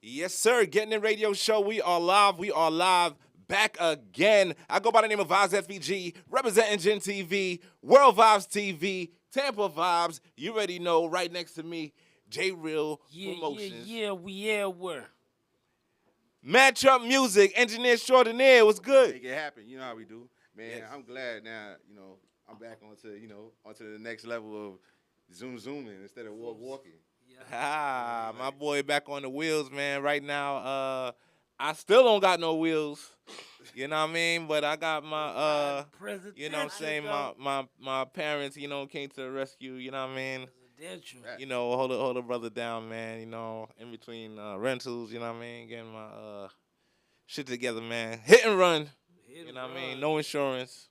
Yes, sir. Getting in radio show. We are live. We are live. Back again. I go by the name of Vibes FBG, representing Gen TV, World Vibes TV, Tampa Vibes. You already know. Right next to me, J Real Promotions. We everywhere. Matchup Music, Engineer Extraordinaire. What's good? Make it happen. You know how we do, man. Yes. I'm glad now. I'm back onto the next level of zooming instead of walking. Ah, my boy back on the wheels, man. Right now, I still don't got no wheels. You know what I mean? But I got my you know what I'm saying, my parents, came to the rescue, you know what I mean? Hold a brother down, man, in between rentals, you know what I mean? Getting my shit together, man. Hit and run. You know what I mean? No insurance.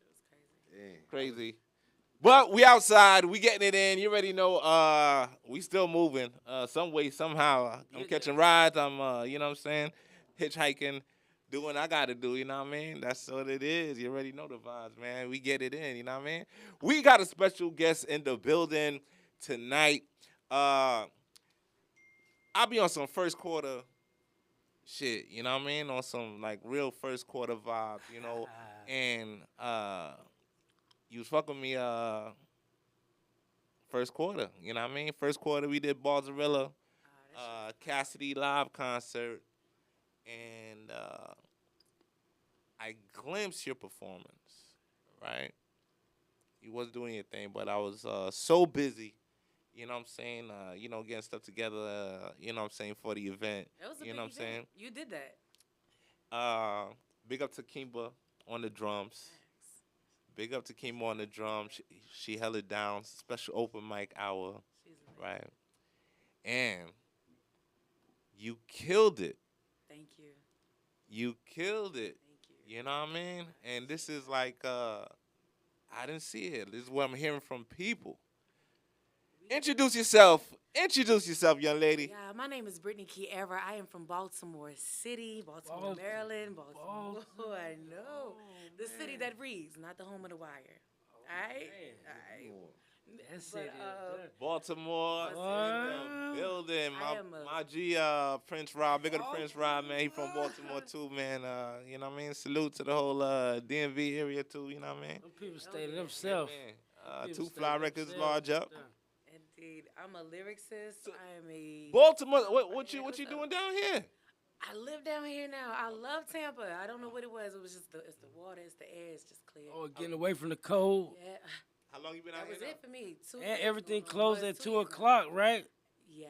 Crazy. But we outside, we getting it in. You already know we still moving. Some way, somehow. I'm catching rides, I'm you know what I'm saying? Hitchhiking, doing what I gotta do, you know what I mean? That's what it is. You already know the vibes, man. We get it in, you know what I mean? We got a special guest in the building tonight. I'll be on some first quarter shit, you know what I mean? On some like real first quarter vibes, and you was fucking me first quarter, you know what I mean? First quarter we did Balzarilla, Cassidy live concert, and I glimpsed your performance, right? You was doing your thing, but I was so busy, you know what I'm saying? Getting stuff together, you know what I'm saying, for the event. That was a you big know what I'm event. saying? You did that. Big up to Kimba on the drums. Big up to Kimba on the drums. She held it down. Special open mic hour, She's amazing. right? And you killed it. Thank you. You killed it. Thank you. You know what I mean? And this is like, I didn't see it. This is what I'm hearing from people. Introduce yourself. Introduce yourself, young lady. Yeah, my name is Britney Chierra. I am from Baltimore City, Baltimore, Maryland. Baltimore. I know. The city that reads, not the home of the wire. All right? That's But, it. Baltimore, in the building. I am My G, Prince Rob, big up to Prince Rob, man. He from Baltimore too, man. You know what I mean? Salute to the whole DMV area too. You know what I mean? Them people stay to themselves. Man, Two Fly Records, large up. Indeed. I'm a lyricist. I am a... Baltimore, what you doing down here? I live down here now. I love Tampa. I don't know what it was. It was just it's the water, it's the air, it's just clear. Oh, getting away from the cold. Yeah. How long you been out That was here? it for me. And everything closed at 2 o'clock, right? Yes.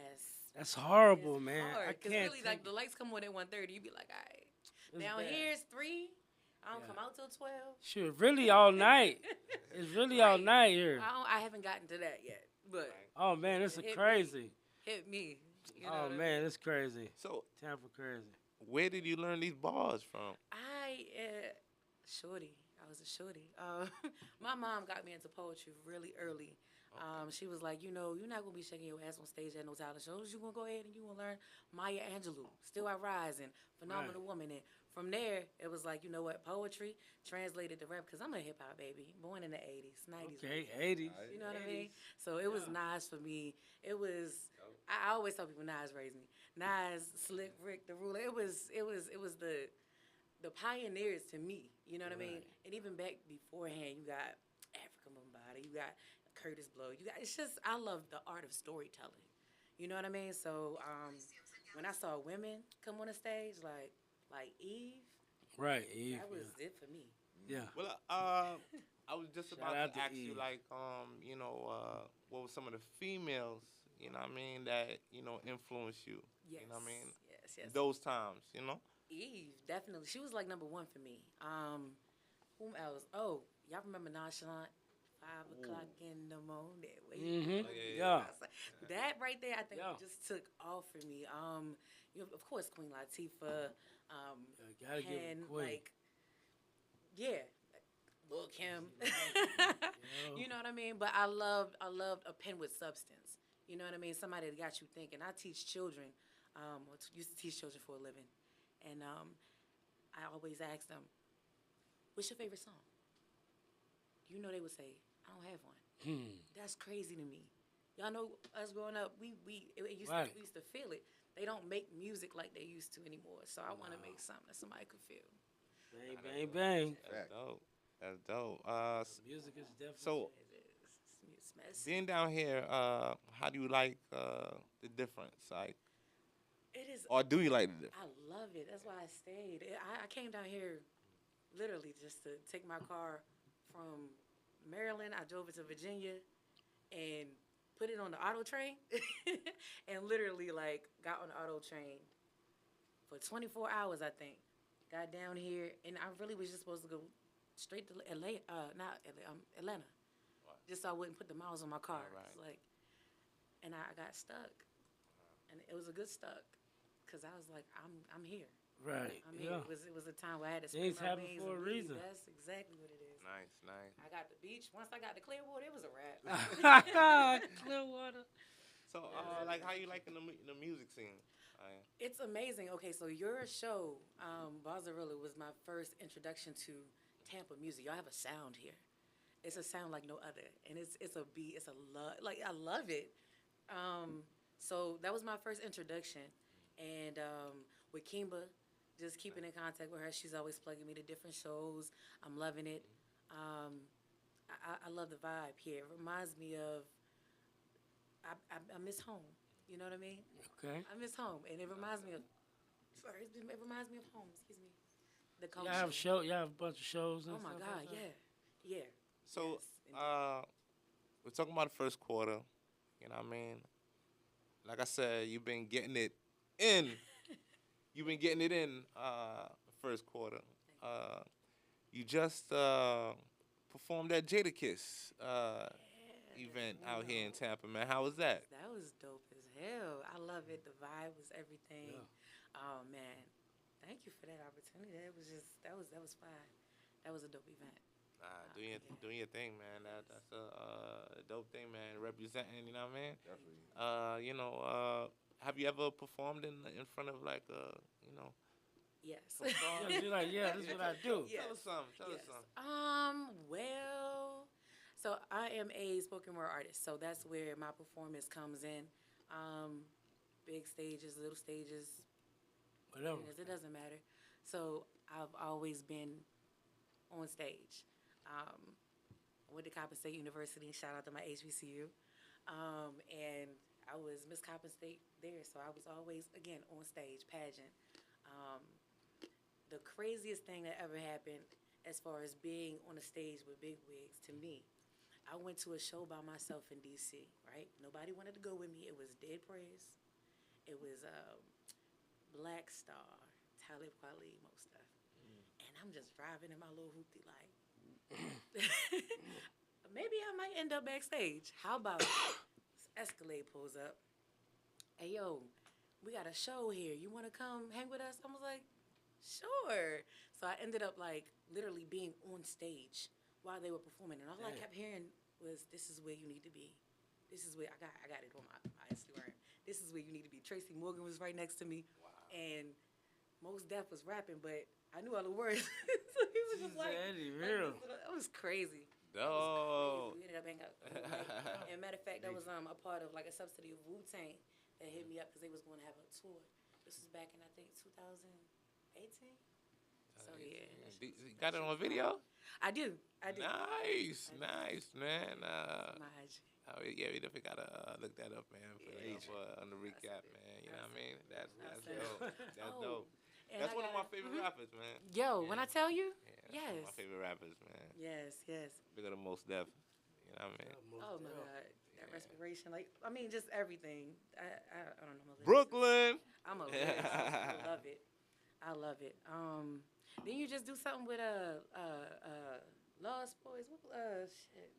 That's horrible, It's man. hard, I 'cause can't. really, like, the lights come on at 1:30. You be like, all right. It's Down bad. here it's 3. I don't come out till 12. Sure, really all night. It's really all night here. I haven't gotten to that yet, but Oh man, this is Hit me. crazy. hit me. You know Oh what I man, mean? it's crazy. So, Tampa crazy. where did you learn these bars from? Shorty. I was a shorty. My mom got me into poetry really early. She was like, you're not gonna be shaking your ass on stage at no talent shows. You're gonna go ahead and you gonna learn Maya Angelou, Still I Rise, and Phenomenal Woman. And from there, it was like, you know what, poetry translated to rap because I'm a hip hop baby, born in the 80s, 90s. Okay, 80s. You know what I mean? So it was Nas for me. It was. I always tell people Nas raised me. Nas, Slick Rick, the Ruler. It was the pioneers to me. You know what I mean? And even back beforehand, you got Africa Bombada, you got Curtis Blow. It's just I love the art of storytelling. You know what I mean? So when I saw women come on the stage like Eve, Right, Eve. that was it for me. Yeah. Well, I was just Shout about out to to ask you, Eve. like, what were some of the females, you know what I mean, that, influenced you? Yes. You know what I mean? Yes. Those times, you know? Eve, definitely. She was like number 1 for me. Whom else? Oh, y'all remember Nonchalant? 5 o'clock in the morning. Mhm. Yeah. That right there, I think, Yeah. just took off for me. Of course, Queen Latifah. Gotta give it and a queen. like, yeah, Lil Kim. You know what I mean? But I loved a pen with substance. You know what I mean? Somebody that got you thinking. I teach children. Used to teach children for a living, and I always ask them, "What's your favorite song?" You know they would say, "I don't have one." That's crazy to me. Y'all know us growing up, we used to feel it. they don't make music like they used to anymore. So I want to make something that somebody could feel. Bang, bang, bang. That's dope. That's dope. Music is definitely. So It is. It's messy. being down here, how do you like the difference? Like, It is. or do you like the difference? I love it. That's why I stayed. I came down here literally just to take my car from Maryland. I drove it to Virginia and put it on the auto train and literally like got on the auto train for 24 hours, I think. Got down here and I really was just supposed to go straight to Atlanta. Just so I wouldn't put the miles on my car. Right. It's like, and I got stuck. And it was a good stuck because I was like, I'm here. Right. I mean, Yeah. it was a time where I had to Things spend my happen wings for a and leave. reason. That's exactly what it is. Nice, nice. I got the beach. Once I got the Clearwater, it was a wrap. Clearwater. So, like, how you liking the music scene? It's amazing. Okay, so your show, Barzarilla, was my first introduction to Tampa music. Y'all have a sound here. It's a sound like no other, and it's a beat. It's a love. Like I love it. So that was my first introduction, and with Kimba, just keeping in contact with her. She's always plugging me to different shows. I'm loving it. I love the vibe here. It reminds me of I miss home. You know what I mean? Okay. I miss home, and it reminds me of. Sorry, it reminds me of home. Excuse me. The culture. Y'all have a bunch of shows. And Oh my stuff God! like that? Yeah. So, Yes, we're talking about the first quarter. You know what I mean? Like I said, you've been getting it in. You've been getting it in first quarter. You just performed at Jadakiss event out here in Tampa, man. How was that? That was dope as hell. I love it. The vibe was everything. Yeah. Oh man, thank you for that opportunity. That was fine. That was a dope event. Doing your thing, man. That's a dope thing, man. Representing, you know what I mean? Definitely. Have you ever performed in front of like Yes. Yeah, you're like, yeah, this is what I do. Yes. Tell us something. Well, so I am a spoken word artist, so that's where my performance comes in. Big stages, little stages, Whatever. it doesn't matter. So I've always been on stage. I went to Coppin State University. Shout out to my HBCU. And I was Miss Coppin State there, so I was always, again, on stage, pageant. The craziest thing that ever happened as far as being on a stage with big wigs to me, I went to a show by myself in D.C., right? Nobody wanted to go with me. It was Dead Prez. It was Black Star, Talib Kweli, most stuff. And I'm just driving in my little hoopty like, maybe I might end up backstage. How about this Escalade pulls up? Hey, yo, we got a show here. You want to come hang with us? I was like, sure. So I ended up like literally being on stage while they were performing, and all I kept hearing was, "This is where you need to be. This is where I got it on my Instagram. This is where you need to be." Tracy Morgan was right next to me, and Mos Def was rapping, but I knew all the words. So he was just like, real. that was crazy. No. We ended up hanging out. And matter of fact, that was a part of like a subsidy of Wu-Tang that hit me up because they was going to have a tour. This was back in I think 2018. So yeah. You got it on video? I do. Nice, man. My IG. Oh yeah, we definitely gotta look that up, man. On the recap, man. You know what I mean? That's dope. That's dope. And That's one of my favorite rappers, man. Yo, when I tell you, That's one of my favorite rappers, man. Yes. Bigger than most Def. You know what I mean? Oh my God, that respiration, like I mean, just everything. I don't know. Brooklyn. I'm a lyrics. I love it. Then you just do something with Lost Boys. Shit.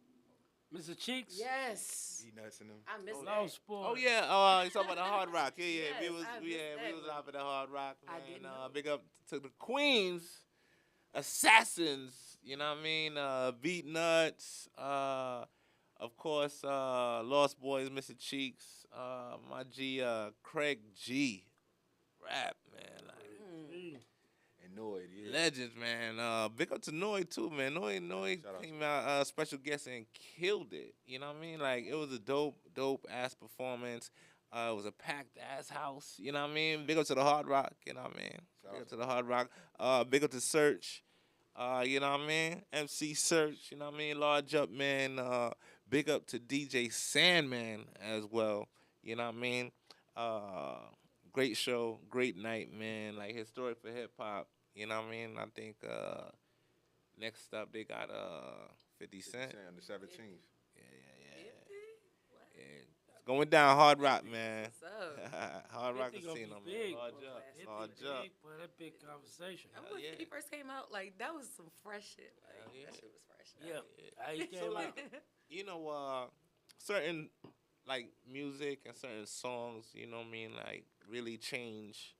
Mr. Cheeks? Yes. Eat nuts in them. I miss that. Lost Boys. Oh yeah, you talking about the Hard Rock? Yeah. Yes, we I was missed that out at the Hard Rock, man. I didn't know. Big up to the Queens Assassins. You know what I mean? Beat Nuts. Of course, Lost Boys, Mr. Cheeks. My G, Craig G. Rap, man. Like, And Noid, yeah. legends, man. Big up to Noid too, man. Noid Shout out came out special guest and killed it. You know what I mean? Like it was a dope ass performance. It was a packed ass house. You know what I mean? Big up to the Hard Rock. You know what I mean? Big up to the Hard Rock. Big up to Search. You know what I mean? MC Search. You know what I mean? Large up, man. Big up to DJ Sandman as well. You know what I mean? Great show, great night, man. Like historic for hip hop. You know what I mean? I think next up they got 50 Cent. On the 17th. Yeah. It's going down, Hard Rock, man. What's up? Hard Rock 50 gonna Casino, be man. big, Large boy. up, 50 large big, up. boy, that big conversation. Remember when yeah. 50 first came out? Like, that was some fresh shit. Like, yeah. that shit was fresh. Yeah, I ain't So, like, you know, certain like music and certain songs, you know what I mean, like really change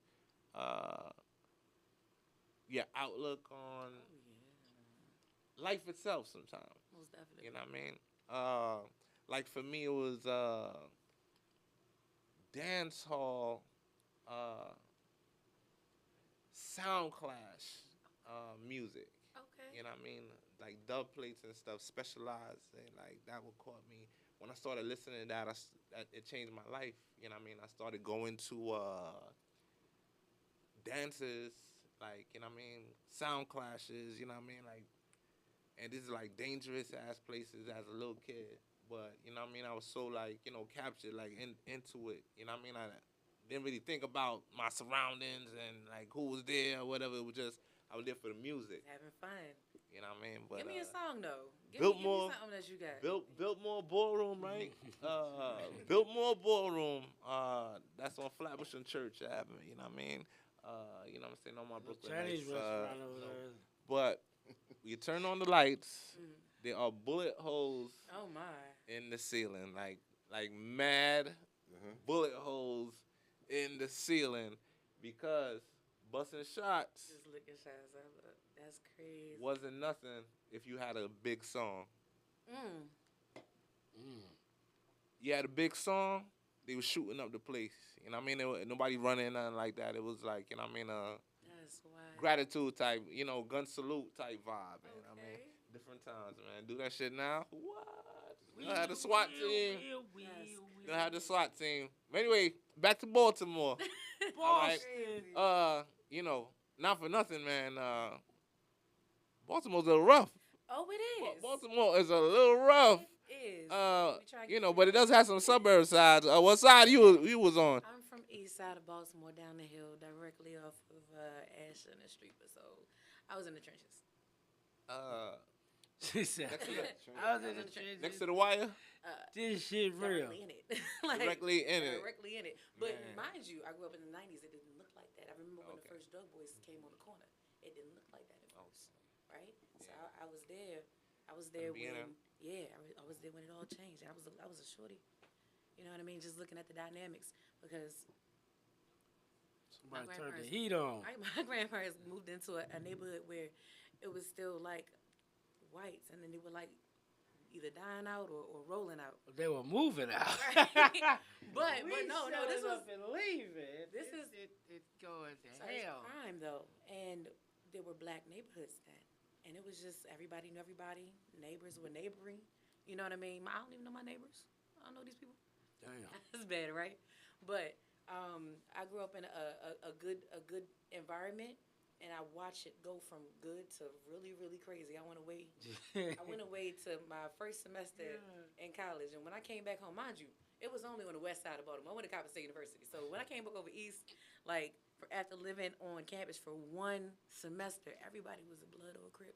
your outlook on life itself sometimes. Most definitely. You know what I mean? Like for me it was dance hall sound clash music. Okay. You know what I mean? Like dub plates and stuff, specialized, and like that would caught me. When I started listening to that, it changed my life. You know what I mean? I started going to dances, like, you know what I mean, sound clashes, you know what I mean? Like, and this is like dangerous ass places as a little kid. But, you know what I mean? I was so like, you know, captured, like into it. You know what I mean? I didn't really think about my surroundings and like who was there or whatever. It was just, I was there for the music. Having fun. You know what I mean? But, Give me a song, though. Give me something that you got. Biltmore Ballroom, right? Biltmore Ballroom. That's on Flatbush and Church Avenue. You know what I mean? You know what I'm saying? On my Brooklyn Chinese Heights. restaurant over there. But you turn on the lights, there are bullet holes Oh, my. in the ceiling, like mad bullet holes in the ceiling because busting shots Just licking shots up. That's crazy. wasn't nothing if you had a big song. You had a big song, they was shooting up the place. You know what I mean? Nobody running, nothing like that. It was like, you know what I mean, That's wild. gratitude type, you know, gun salute type vibe. You know what I mean? Different times, man. Do that shit now? What? You had the SWAT team. You had the SWAT team. But anyway, back to Baltimore. All right. You know, not for nothing, man. Baltimore's a little rough. Oh, it is. Baltimore is a little rough. It is. You know, but it does have some suburb sides. What side you was on? I'm from east side of Baltimore, down the hill, directly off of Ashland and Street. So I was in the trenches. She said, I was in the trenches. Next to the wire? This shit real. Directly in it. Directly in it. Directly in it. But Man. mind you, I grew up in the 90s. It didn't look like that. I remember when the first Drug Boys came on the corner. It didn't look like that at first. Right? So I was there. I was there when, I was there when it all changed. I was a shorty. You know what I mean? Just looking at the dynamics because Somebody turned the heat on. my grandparents moved into a neighborhood where it was still like whites, and then they were like either dying out or rolling out. They were moving out. but no, this was leaving. This is it going to so hell. it's crime though, and there were black neighborhoods then, and it was just everybody knew everybody. Neighbors were neighboring. You know what I mean? I don't even know my neighbors. I don't know these people. Damn. That's bad, right? But I grew up in a good environment, and I watched it go from good to really, really crazy. I went away to my first semester in college, and when I came back home, mind you, it was only on the west side of Baltimore. I went to Coppin State University. So when I came back over east, like after living on campus for one semester, everybody was a blood or a Crip,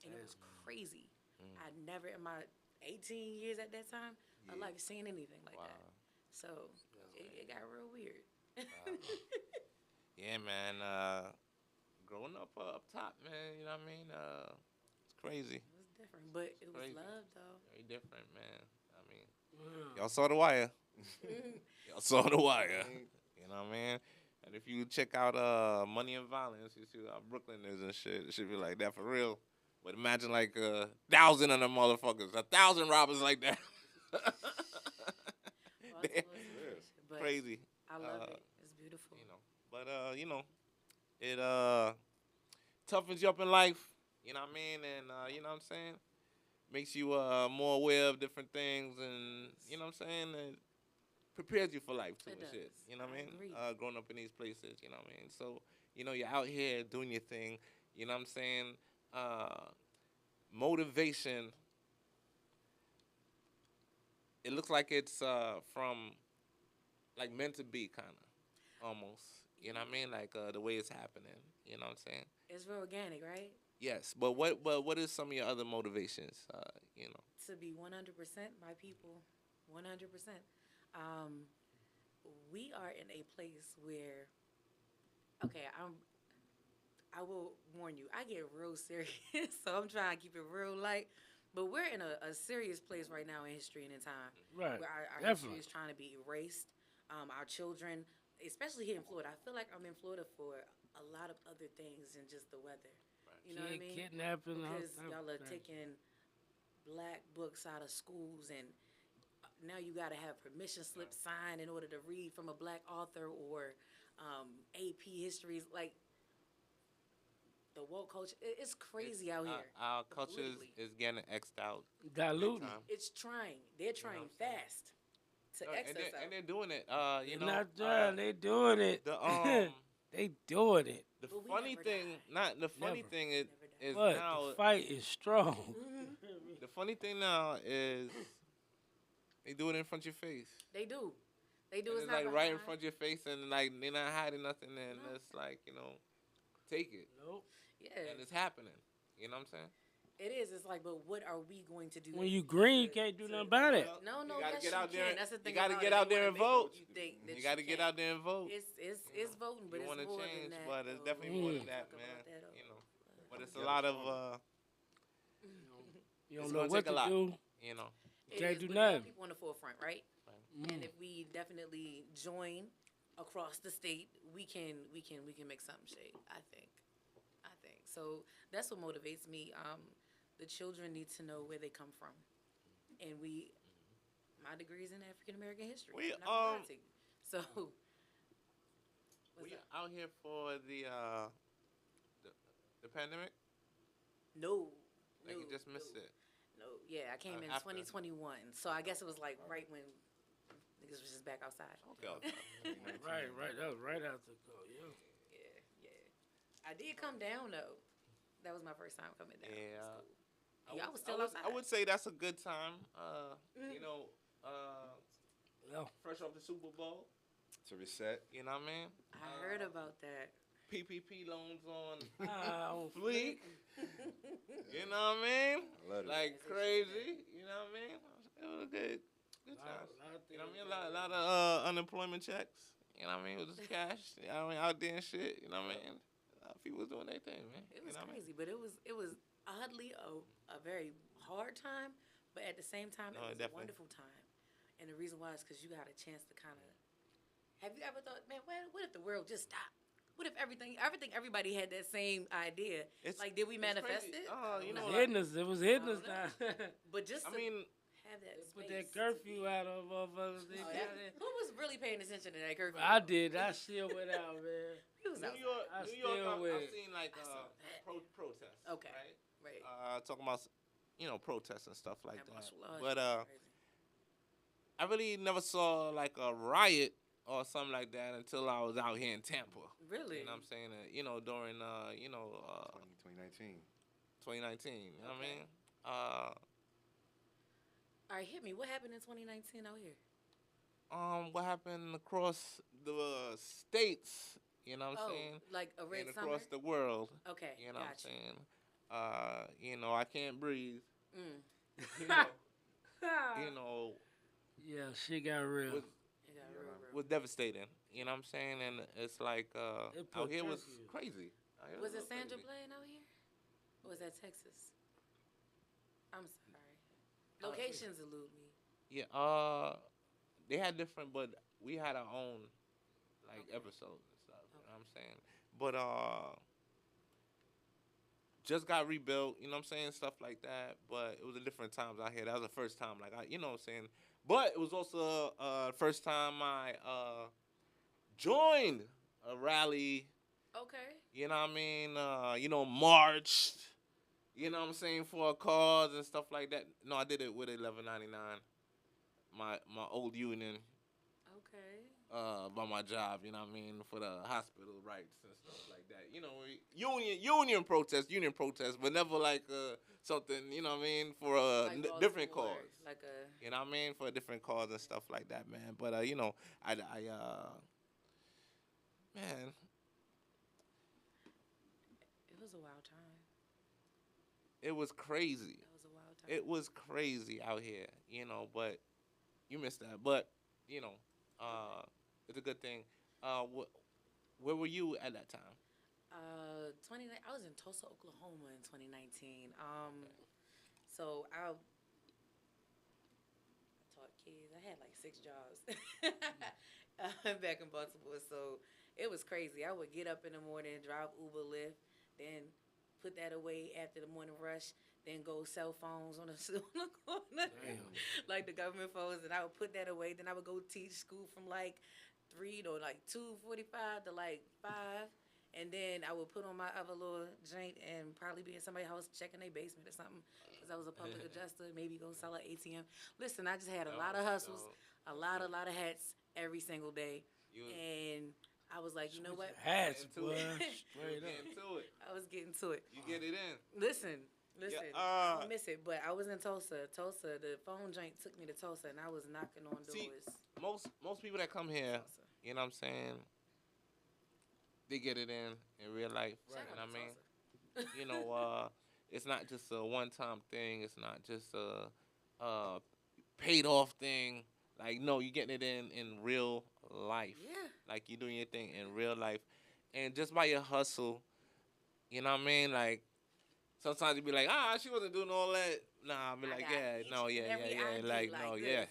and it was crazy. I never in my 18 years at that time, I like seen anything like that. So it got real weird. Yeah, man. Growing up top, man, you know what I mean? It's crazy. It was different, but it was crazy. love, though. Very different, man. I mean, y'all saw The Wire. Y'all saw The Wire. You know what I mean? And if you check out Money and Violence, you see how Brooklyn is and shit. It should be like that for real. But imagine like 1,000 of them motherfuckers, 1,000 robbers like that. But Crazy. I love it. It's beautiful. You know, but you know, it toughens you up in life. You know what I mean? And you know what I'm saying? Makes you more aware of different things, and you know what I'm saying? And prepares you for life too It and shit. does. You know what I I mean? agree. Growing up in these places, you know what I mean? So, you're out here doing your thing, you know what I'm saying? Motivation, it looks like it's from like meant to be kind of almost. You know what I mean? Like the way it's happening. You know what I'm saying? It's real organic, right? Yes, but what is some of your other motivations? To be 100% my people, 100%. Um, we are in a place where, okay, I will warn you, I get real serious, so I'm trying to keep it real light. But we're in a serious place right now in history and in time, Right. where our history Definitely. is trying to be erased. Our children, especially here in Florida, I feel like I'm in Florida for a lot of other things than just the weather. You know what I mean? Kidnapping. Because y'all are taking black books out of schools, and now you got to have permission slip signed in order to read from a black author or AP histories. Like, the woke culture, it's crazy out here. Our culture politically. is getting X'd out. Diluting. It's trying. They're trying fast to X us out. And they're doing it. They're not trying. They doing it. The they doing it. the But we funny never thing, die. not the funny Never. thing is But now the fight is strong. the funny thing now is they do it in front of your face. They do. They do. And It's it's not like right in behind. front of your face, and like they're not hiding nothing. And No. it's like take it, Nope. Yeah, and it's happening. You know what I'm saying? it is. It's like, but what are we going to do? When you green, you can't do nothing about it. No, You gotta yes, get you out there. can. That's the thing. You gotta about get it. out They there wanna and make vote. You think that You gotta get can't. out there and vote. It's voting, but You it's want to more change, than that. but it's though. definitely more than Mm. that, Talk man. about that, But it's a lot of You It's don't know gonna what take a to lot. do. you know. It Can't is, do but there are nothing. people on the forefront, right? And if we definitely join across the state, we can make something shake. I think so. That's what motivates me. The children need to know where they come from, and my degree is in African American history. We, I'm not gonna lie to you. So what's We up? out here for the pandemic. No, Like no, you just missed no. it. No, yeah, I came in After. 2021, so I guess it was like right when niggas was just back outside. Okay. Right. That was right after the call. Yeah. Yeah. I did come down though. That was my first time coming down. It Yeah. was cool. Y'all was still outside. I would say that's a good time. Yeah. Fresh off the Super Bowl. To reset. You know what I mean? I heard about that. PPP loans on Ah, fleek. You know what I mean? I love it. Like crazy. You know what I mean? It was a good time. You know what I mean? A lot of unemployment checks. You know what I mean? It was just cash. You know what I mean? Out there and shit. You know what I mean? People was doing their thing, man. It was You know what I mean? crazy, but it was oddly a very hard time, but at the same time, No, it was a definitely. wonderful time. And the reason why is because you got a chance to kind of. Have you ever thought, man, what if the world just stopped? What if everybody had that same idea? Like, did we manifest crazy. it? You know, It was hidden us I now. But just I to mean, have that Put space that curfew out of motherfuckers. Who was really paying attention to that curfew? I did. I still went out, man. He was New outside. York, I New York. still with I've it. seen like saw that. protests. Okay. Right. Right. Talking about protests and stuff like And that. martial law, But crazy. I really never saw like a riot or something like that until I was out here in Tampa. Really? You know what I'm saying? During 2019. 2019. You know what I Okay. mean? All right, hit me. What happened in 2019 out here? What happened across the states? You know what I'm saying? Like a red And summer? across the world. Okay, You know what I'm gotcha. saying? I can't breathe. Mm. Yeah, shit got real. Was, It got real. was devastating. You know what I'm saying? And it's like They put out here was curfew. crazy. Out here Was it real Sandra crazy. Bland out here? Or was that Texas? I'm sorry. Locations elude me. Yeah, they had different, but we had our own like episodes and stuff. You know what I'm saying? But just got rebuilt. You know what I'm saying? Stuff like that. But it was a different times out here. That was the first time, like you know what I'm saying. But it was also first time I joined a rally. Okay. You know what I mean? Marched. You know what I'm saying, for a cause and stuff like that. No, I did it with 1199. My old union. By my job, you know what I mean, for the hospital rights and stuff like that. You know, union protest, but never like something, you know what I mean, for a Like different Baltimore, cause. like a. You know what I mean, for a different cause and stuff like that, man. But you know, man, It was a wild time. it was crazy. That was a wild time. It was crazy out here, you know. But you missed that. But you know, it's a good thing. Where were you at that time? 29. I was in Tulsa, Oklahoma in 2019. So I taught kids. I had like 6 jobs back in Baltimore. So it was crazy. I would get up in the morning, drive Uber, Lyft, then put that away after the morning rush, then go sell phones on the corner, like the government phones, and I would put that away. Then I would go teach school from like 3 to like 2:45 to like 5. And then I would put on my other little joint and probably be in somebody's house checking their basement or something because I was a public adjuster, maybe go sell an ATM. Listen, I just had a lot of hustles, a lot of hats every single day. And I was like, you know what? Hats, boy. Straight up. I was getting to it. You get it in. Listen, Yeah, I don't miss it, but I was in Tulsa. The phone joint took me to Tulsa, and I was knocking on doors. See, most people that come here, you know what I'm saying, they get it in real life. Shout You know out what I to mean? Tulsa. You know, it's not just a one-time thing. It's not just a paid-off thing. Like, no, you're getting it in real life. Yeah. Like, you're doing your thing in real life. And just by your hustle, you know what I mean? Like, sometimes you be like, she wasn't doing all that. Nah, I be like, like, no, yeah. Yeah.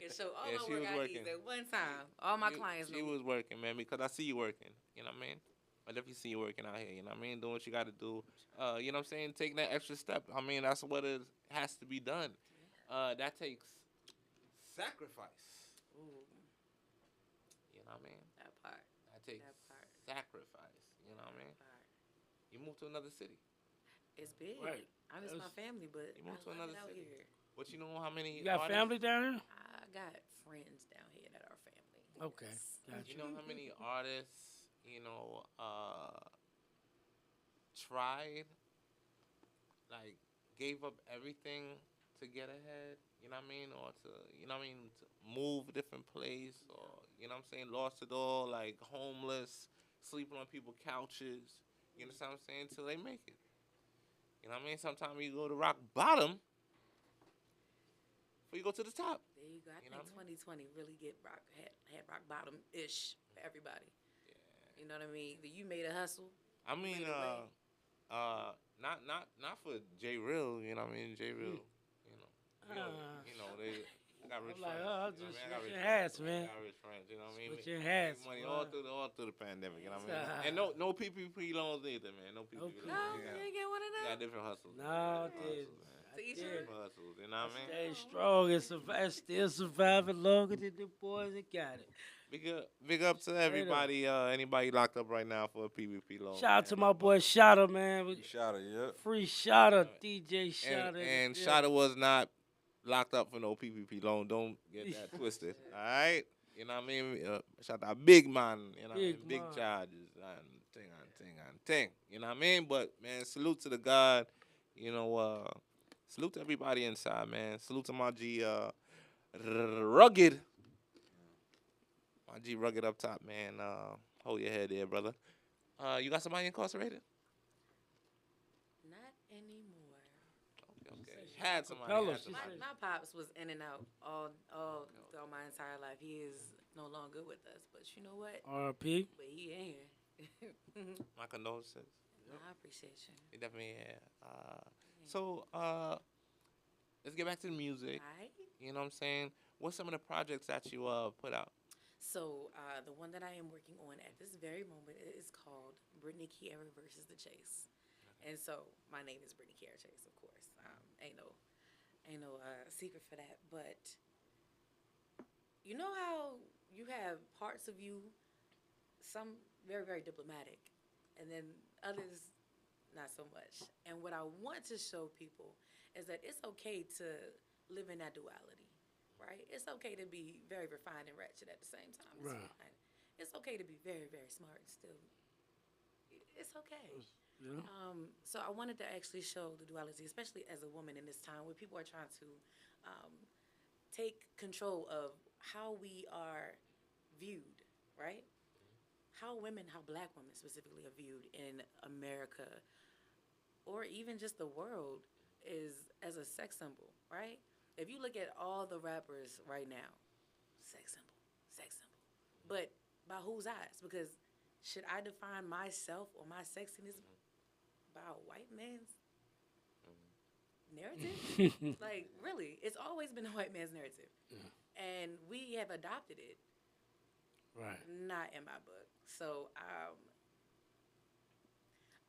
Can show all Yeah, my she work was IDs working. at one time. All my clients know. She was working, man, because I see you working. You know what I mean? I definitely see you working out here. You know what I mean? Doing what you got to do. You know what I'm saying? Taking that extra step. I mean, that's what it has to be done. That takes sacrifice. Ooh, You know what I mean? that part. That takes That part. sacrifice. You know what I mean? Part. You move to another city. It's big. Right. I miss my family, but You moved to I love another it out city. here. But you know how many You got artists- family down here? I got friends down here that are family. Okay. Yes. Gotcha. You know how many artists, you know, tried, like, gave up everything to get ahead, you know what I mean? Or to, you know what I mean, to move a different place, or, you know what I'm saying, lost it all, like, homeless, sleeping on people's couches, you know what I'm saying, till they make it. You know what I mean? Sometimes you go to rock bottom before you go to the top. There you go. I You know think what I 2020 really had rock bottom ish for everybody. Yeah. You know what I mean? You made a hustle. I mean, Made a way. not for J Real, you know what I mean? J Real, you know, they. I got rich I'm like, friends. oh, you know just what I mean? I got switch rich your friends. hats, man. I got rich friends, you know what I mean? Switch your hats, Make money boy. all through the pandemic, you know what I mean? And no PPP loans either, man. No PPP No loans. No, Yeah. you ain't get one of You them. got different hustles. No, Different I did. hustles, man. To each did. other. Different hustles, you know what I mean? Stay strong and survive, still surviving longer than the boys that got it. Big up to everybody. Anybody locked up right now for a PPP loan. Shout out to man. my boy Shotta, man. Shout out, yeah. Free Shotta, DJ Shotta. And Shotta was not locked up for no PPP loan. Don't get that twisted. All right? You know what I mean? Shout out big man. You know what I mean? Big man. charges. And thing. You know what I mean? But, man, salute to the God. You know, salute to everybody inside, man. Salute to my G Rugged. My G Rugged up top, man. Hold your head there, brother. You got somebody incarcerated? Not anymore. Okay. Had somebody. Capella, Had she somebody. said. My pops was in and out all throughout my entire life. He is no longer with us, but you know what? RP. But he in here. My condolences. I appreciate you. You definitely So, let's get back to the music. All right. You know what I'm saying? What's some of the projects that you put out? So the one that I am working on at this very moment is called Britney Chierra versus The Chase. And so my name is Britney Chierra Chase, of course. Ain't no secret for that. But you know how you have parts of you, some very, very diplomatic, and then others not so much. And what I want to show people is that it's okay to live in that duality. right? It's okay to be very refined and ratchet at the same time. It's Right. fine. It's okay to be very, very smart and still. It's okay. Yeah. So I wanted to actually show the duality, especially as a woman in this time where people are trying to um, take control of how we are viewed, right? How women, how black women specifically are viewed in America or even just the world is as a sex symbol, right? If you look at all the rappers right now, sex symbol, sex symbol. But by whose eyes? Because should I define myself or my sexiness by a white man's narrative? Like, really, it's always been a white man's narrative. And we have adopted it. Right. Not in my book. So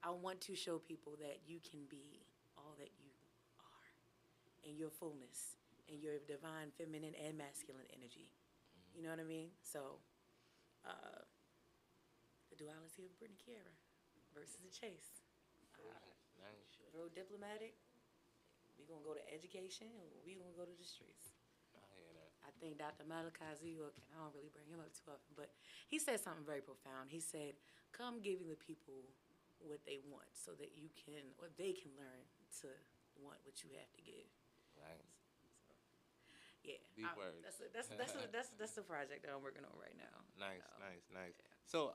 I want to show people that you can be all that you are in your fullness, in your divine feminine and masculine energy. You know what I mean? So, the duality of Britney Chierra versus the chase. Nice. Real diplomatic. We gonna go to education, or we gonna go to the streets. I hear that. I think Dr. Malachi York, and I don't really bring him up too often, but he said something very profound. He said, "Come giving the people what they want, so that you can, or they can learn to want what you have to give." Right. Yeah, Deep words. That's the project that I'm working on right now. Nice. Yeah. So,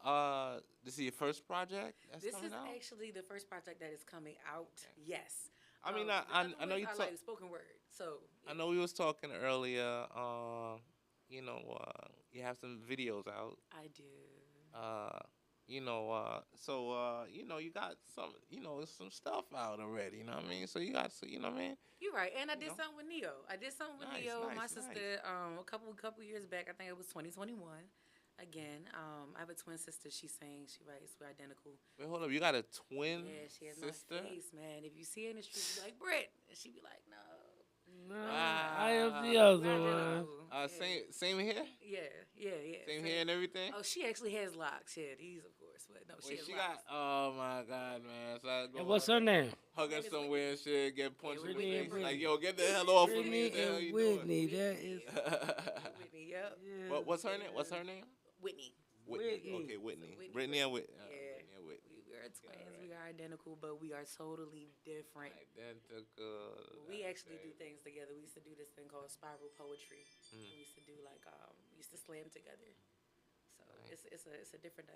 this is your first project that's This coming is out? actually the first project that is coming out. Okay. Yes. I mean, The I other know ones you are talk. like spoken word. So I know we was talking earlier. You have some videos out. I do. You got some stuff out already. You know what I mean? So you got, you know what I mean? You're right, and I did know? something with Neo. I did something with Nice, Neo, my nice, sister, a couple years back. I think it was 2021. Again, I have a twin sister. She sings, she writes. We're identical. Wait, hold up. You got a twin Yeah, she has sister? my face, man. If you see her in the street, you be like, Britt, and she be like, no. No, Wow. I am the other We're one. identical. Same here? Yeah. Same here and everything? Oh, she actually has locks. Yeah, these, of course, but no, she Wait, has she locks. got, oh my God, man. So I go And what's her name? hug her name is somewhere and shit, get punched in the Whitney and face. Whitney. Like, yo, get the hell off of me. Brittany What the hell and you doing? Whitney. That is. Whitney, yep. Yeah. What's her name? What's her name? Whitney. Whitney. Okay, Whitney. So Whitney. Brittany and Whitney. Yeah. Brittany and Whitney. We are twins. Alright. We are identical, but we are totally different. Identical. We actually do things together. We used to do this thing called spiral poetry. We used to do like we used to slam together. So Nice. it's a different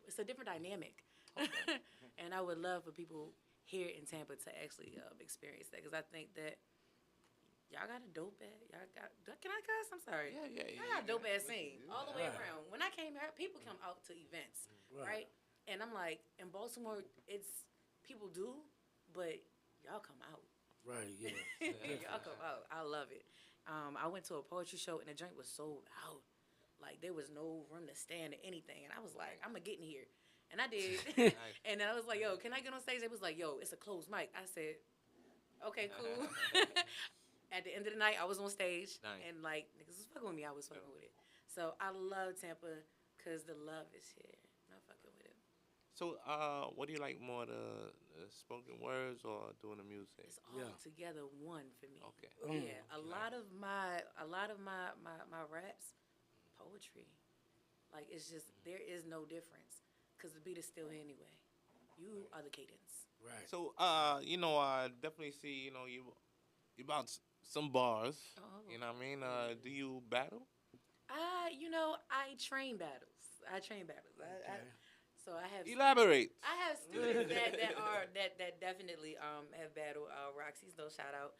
it's a different dynamic. And I would love for people here in Tampa to actually experience that, because I think that y'all got a dope ass. Can I cuss? I'm sorry. Yeah. Y'all got a dope ass scene all the way Right. around. When I came here, people come out to events, right? And I'm like, in Baltimore, it's people do, but y'all come out. Right, yeah. Y'all come out. I love it. I went to a poetry show and the joint was sold out. Like, there was no room to stand or anything. And I was like, I'm going to get in here. And I did. And then I was like, yo, can I get on stage? They was like, yo, it's a closed mic. I said, okay, cool. At the end of the night, I was on stage. Nice. And, like, niggas was fucking with me. I was fucking with it. So I love Tampa because the love is here. I'm fucking with it. So, what do you like more, the spoken words or doing the music? It's all together one for me. Okay. Yeah, a lot of my raps, poetry. Like, it's just, there is no difference because the beat is still here anyway. You are the cadence. Right. So, I definitely see, you about some bars. Oh. You know what I mean? Do you battle? I train battles. So I have Elaborate. I have students that definitely have battled. Roxy's no shout out.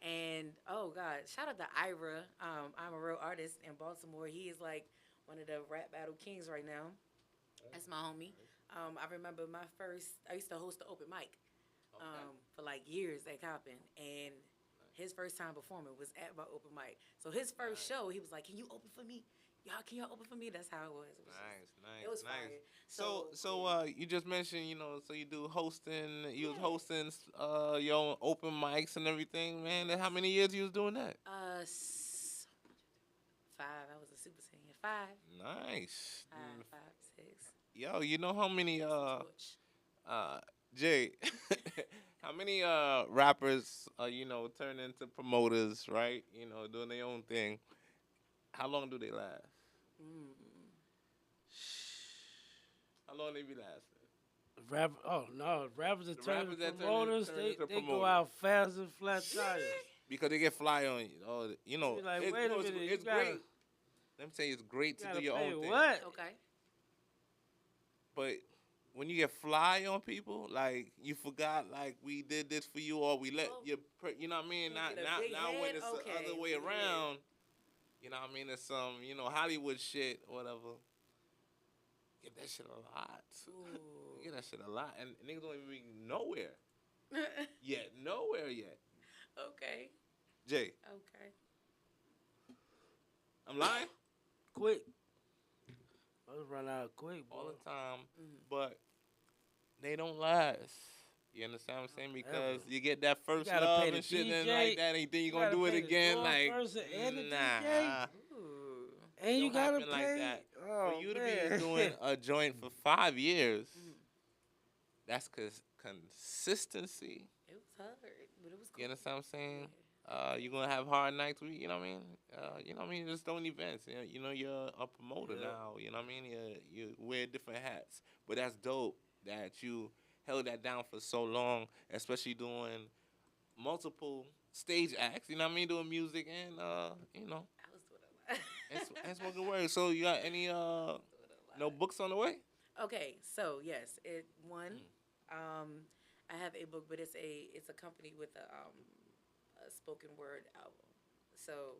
And oh God, shout out to Ira. I'm a real artist in Baltimore. He is like one of the rap battle kings right now. That's my homie. I remember I used to host the open mic for like years at Coppin, and his first time performing was at my open mic. So his first show, he was like, "Can you open for me? Can y'all open for me?" That's how it was. Nice. It was nice. fire. So you just mentioned, so you do hosting. You was hosting your own open mics and everything, man. And how many years you was doing that? 5. I was a super senior. 5. Nice. 5, 6. Yo, you know how many Jay, how many rappers turn into promoters, right? Doing their own thing. How long do they last? Mm. How long they be lasting? Oh no, rappers that The turn rappers into that promoters, turn into they go promoters out fast and flat tires. because they get fly on you. Oh, Be like, it's, wait a it's, minute, it's great. Let me tell you, it's great to do your pay own thing. what? Okay. But when you get fly on people, like you forgot, like we did this for you, or we let Oh. you, you know what I mean? You Now, get a now, big now when head? it's Okay, the other way big head. around, you know what I mean? It's some, Hollywood shit, or whatever. Get that shit a lot. Ooh. Get that shit a lot, and niggas don't even be nowhere yet. Nowhere yet. Okay. Jay, Okay. I'm lying Quick. Let's run out quick, boy. all the time, Mhm. but they don't last. You understand what I'm saying? Because you get that first gotta love pay the and shit, and DJ. like that, and you think you're gonna gotta do it pay the again, door like person and the nah. DJ. Ooh. And you Don't gotta happen pay. like that. Oh, For you to man. be doing a joint for 5 years, Mhm. that's consistency. It was hard, but it was cool. You understand what I'm saying? Yeah. You're gonna have hard nights. You know what I mean? Just throwing events. You're a promoter Yeah. now. You know what I mean? You wear different hats, but that's dope that you held that down for so long, especially doing multiple stage acts. You know what I mean? Doing music and I was doing a lot. and smoking words. So you got any Doing a lot. no books on the way? Okay, so yes, one. Mm. I have a book, but it's accompanied with a spoken word album. So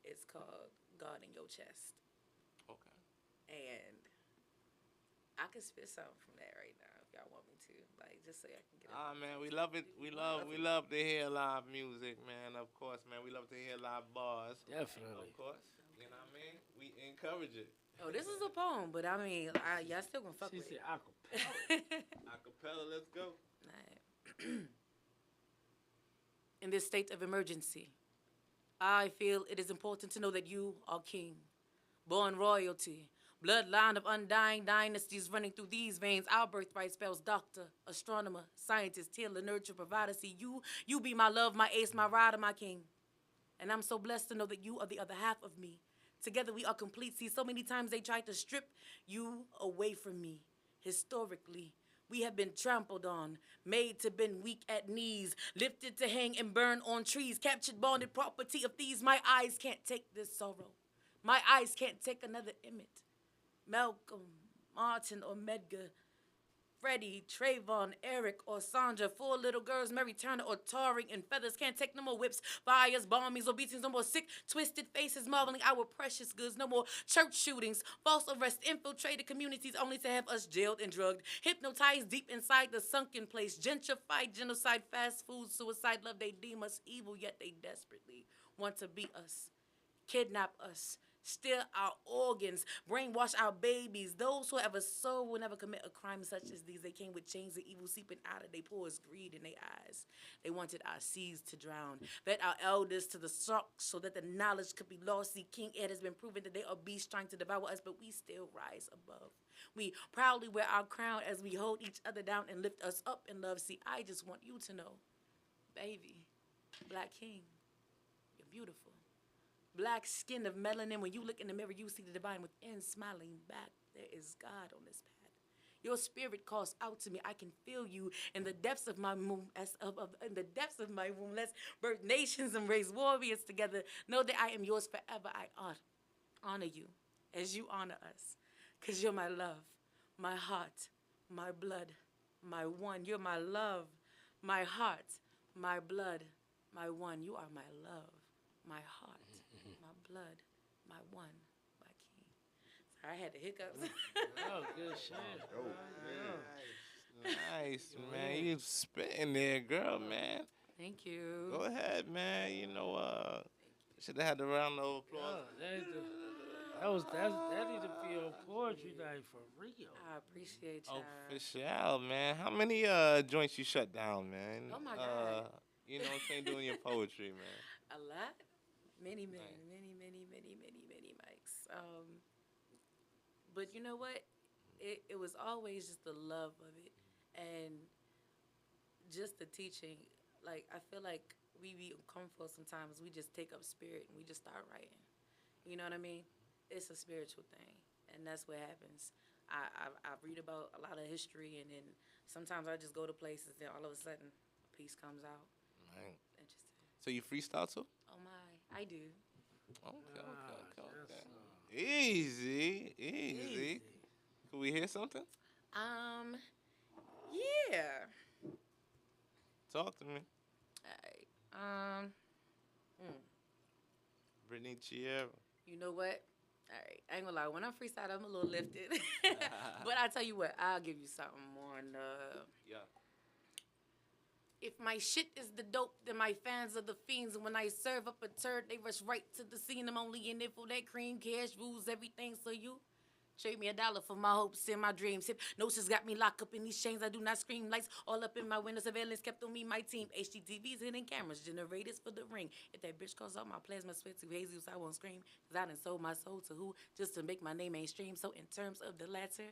it's called God in Your Chest, Okay. and I can spit something from that right now if y'all want me to, like just so y'all can get. Man, we love it. We love to hear live music, man. Of course, man. We love to hear live bars. Definitely. Of course. You know what I mean? We encourage it. Oh, this is a poem, but I mean, y'all still gonna fuck She with said it. acapella. Acapella, let's go. Alright. In this state of emergency, I feel it is important to know that you are king, born royalty, bloodline of undying dynasties running through these veins. Our birthright spells doctor, astronomer, scientist, healer, nurture, provider. See, you be my love, my ace, my rider, my king. And I'm so blessed to know that you are the other half of me. Together we are complete. See, so many times they tried to strip you away from me. Historically, we have been trampled on, made to bend weak at knees, lifted to hang and burn on trees, captured, bonded property of thieves. My eyes can't take this sorrow. My eyes can't take another Emmett, Malcolm, Martin, or Medgar, Freddie, Trayvon, Eric, or Sandra, 4 little girls, Mary Turner, or tarring in feathers. Can't take no more whips, fires, bombings, or beatings, no more sick, twisted faces marveling our precious goods, no more church shootings, false arrests, infiltrated communities only to have us jailed and drugged, hypnotized deep inside the sunken place, gentrified, genocide, fast food, suicide, love. They deem us evil, yet they desperately want to be us, kidnap us, steal our organs, brainwash our babies. Those who have a soul will never commit a crime such as these. They came with chains of evil seeping out of their pores, greed in their eyes. They wanted our seeds to drown, fed our elders to the sharks so that the knowledge could be lost. See, King Ed has been proven that they are beasts trying to devour us, but we still rise above. We proudly wear our crown as we hold each other down and lift us up in love. See, I just want you to know, baby, Black King, you're beautiful. Black skin of melanin. When you look in the mirror, you see the divine within, smiling back. There is God on this path. Your spirit calls out to me. I can feel you in the depths of my womb. In the depths of my womb, let's birth nations and raise warriors together. Know that I am yours forever. I honor you as you honor us, cause you're my love, my heart, my blood, my one. You're my love, my heart, my blood, my one. You are my love, my heart, my blood, my one, my king. Sorry, I had the hiccups. Oh, good shit. Dope, Nice, man. You spitting there, girl, man. Thank you. Go ahead, man. Should have had the round of applause. That need to be on poetry night for real. I appreciate y'all. Official, man. How many joints you shut down, man? Oh, my God. You know what I'm saying? Doing your poetry, man. A lot? Many Nice. mics. But you know what? It was always just the love of it. And just the teaching. Like I feel like we be uncomfortable sometimes. We just take up spirit and we just start writing. You know what I mean? It's a spiritual thing, and that's what happens. I read about a lot of history, and then sometimes I just go to places, and all of a sudden, a piece comes out. Right. Interesting. So you freestyle too? Oh my, I do. Okay. Easy. Easy. Can we hear something? Um, yeah. Talk to me. Alright. Britney Chierra. You know what? Alright, I ain't gonna lie. When I freestyle, I'm a little lifted. But I tell you what, I'll give you something more. Yeah. If my shit is the dope, then my fans are the fiends. And when I serve up a turd, they rush right to the scene. I'm only in it for that cream. Cash rules everything, so you trade me $1 for my hopes and my dreams. Hypnosis got me locked up in these chains. I do not scream. Lights all up in my window. Surveillance kept on me, my team. HDTVs, hidden cameras, generators for the ring. If that bitch calls out my plasma sweat too hazy, I won't scream. Cause I done sold my soul to who? Just to make my name mainstream. So in terms of the latter,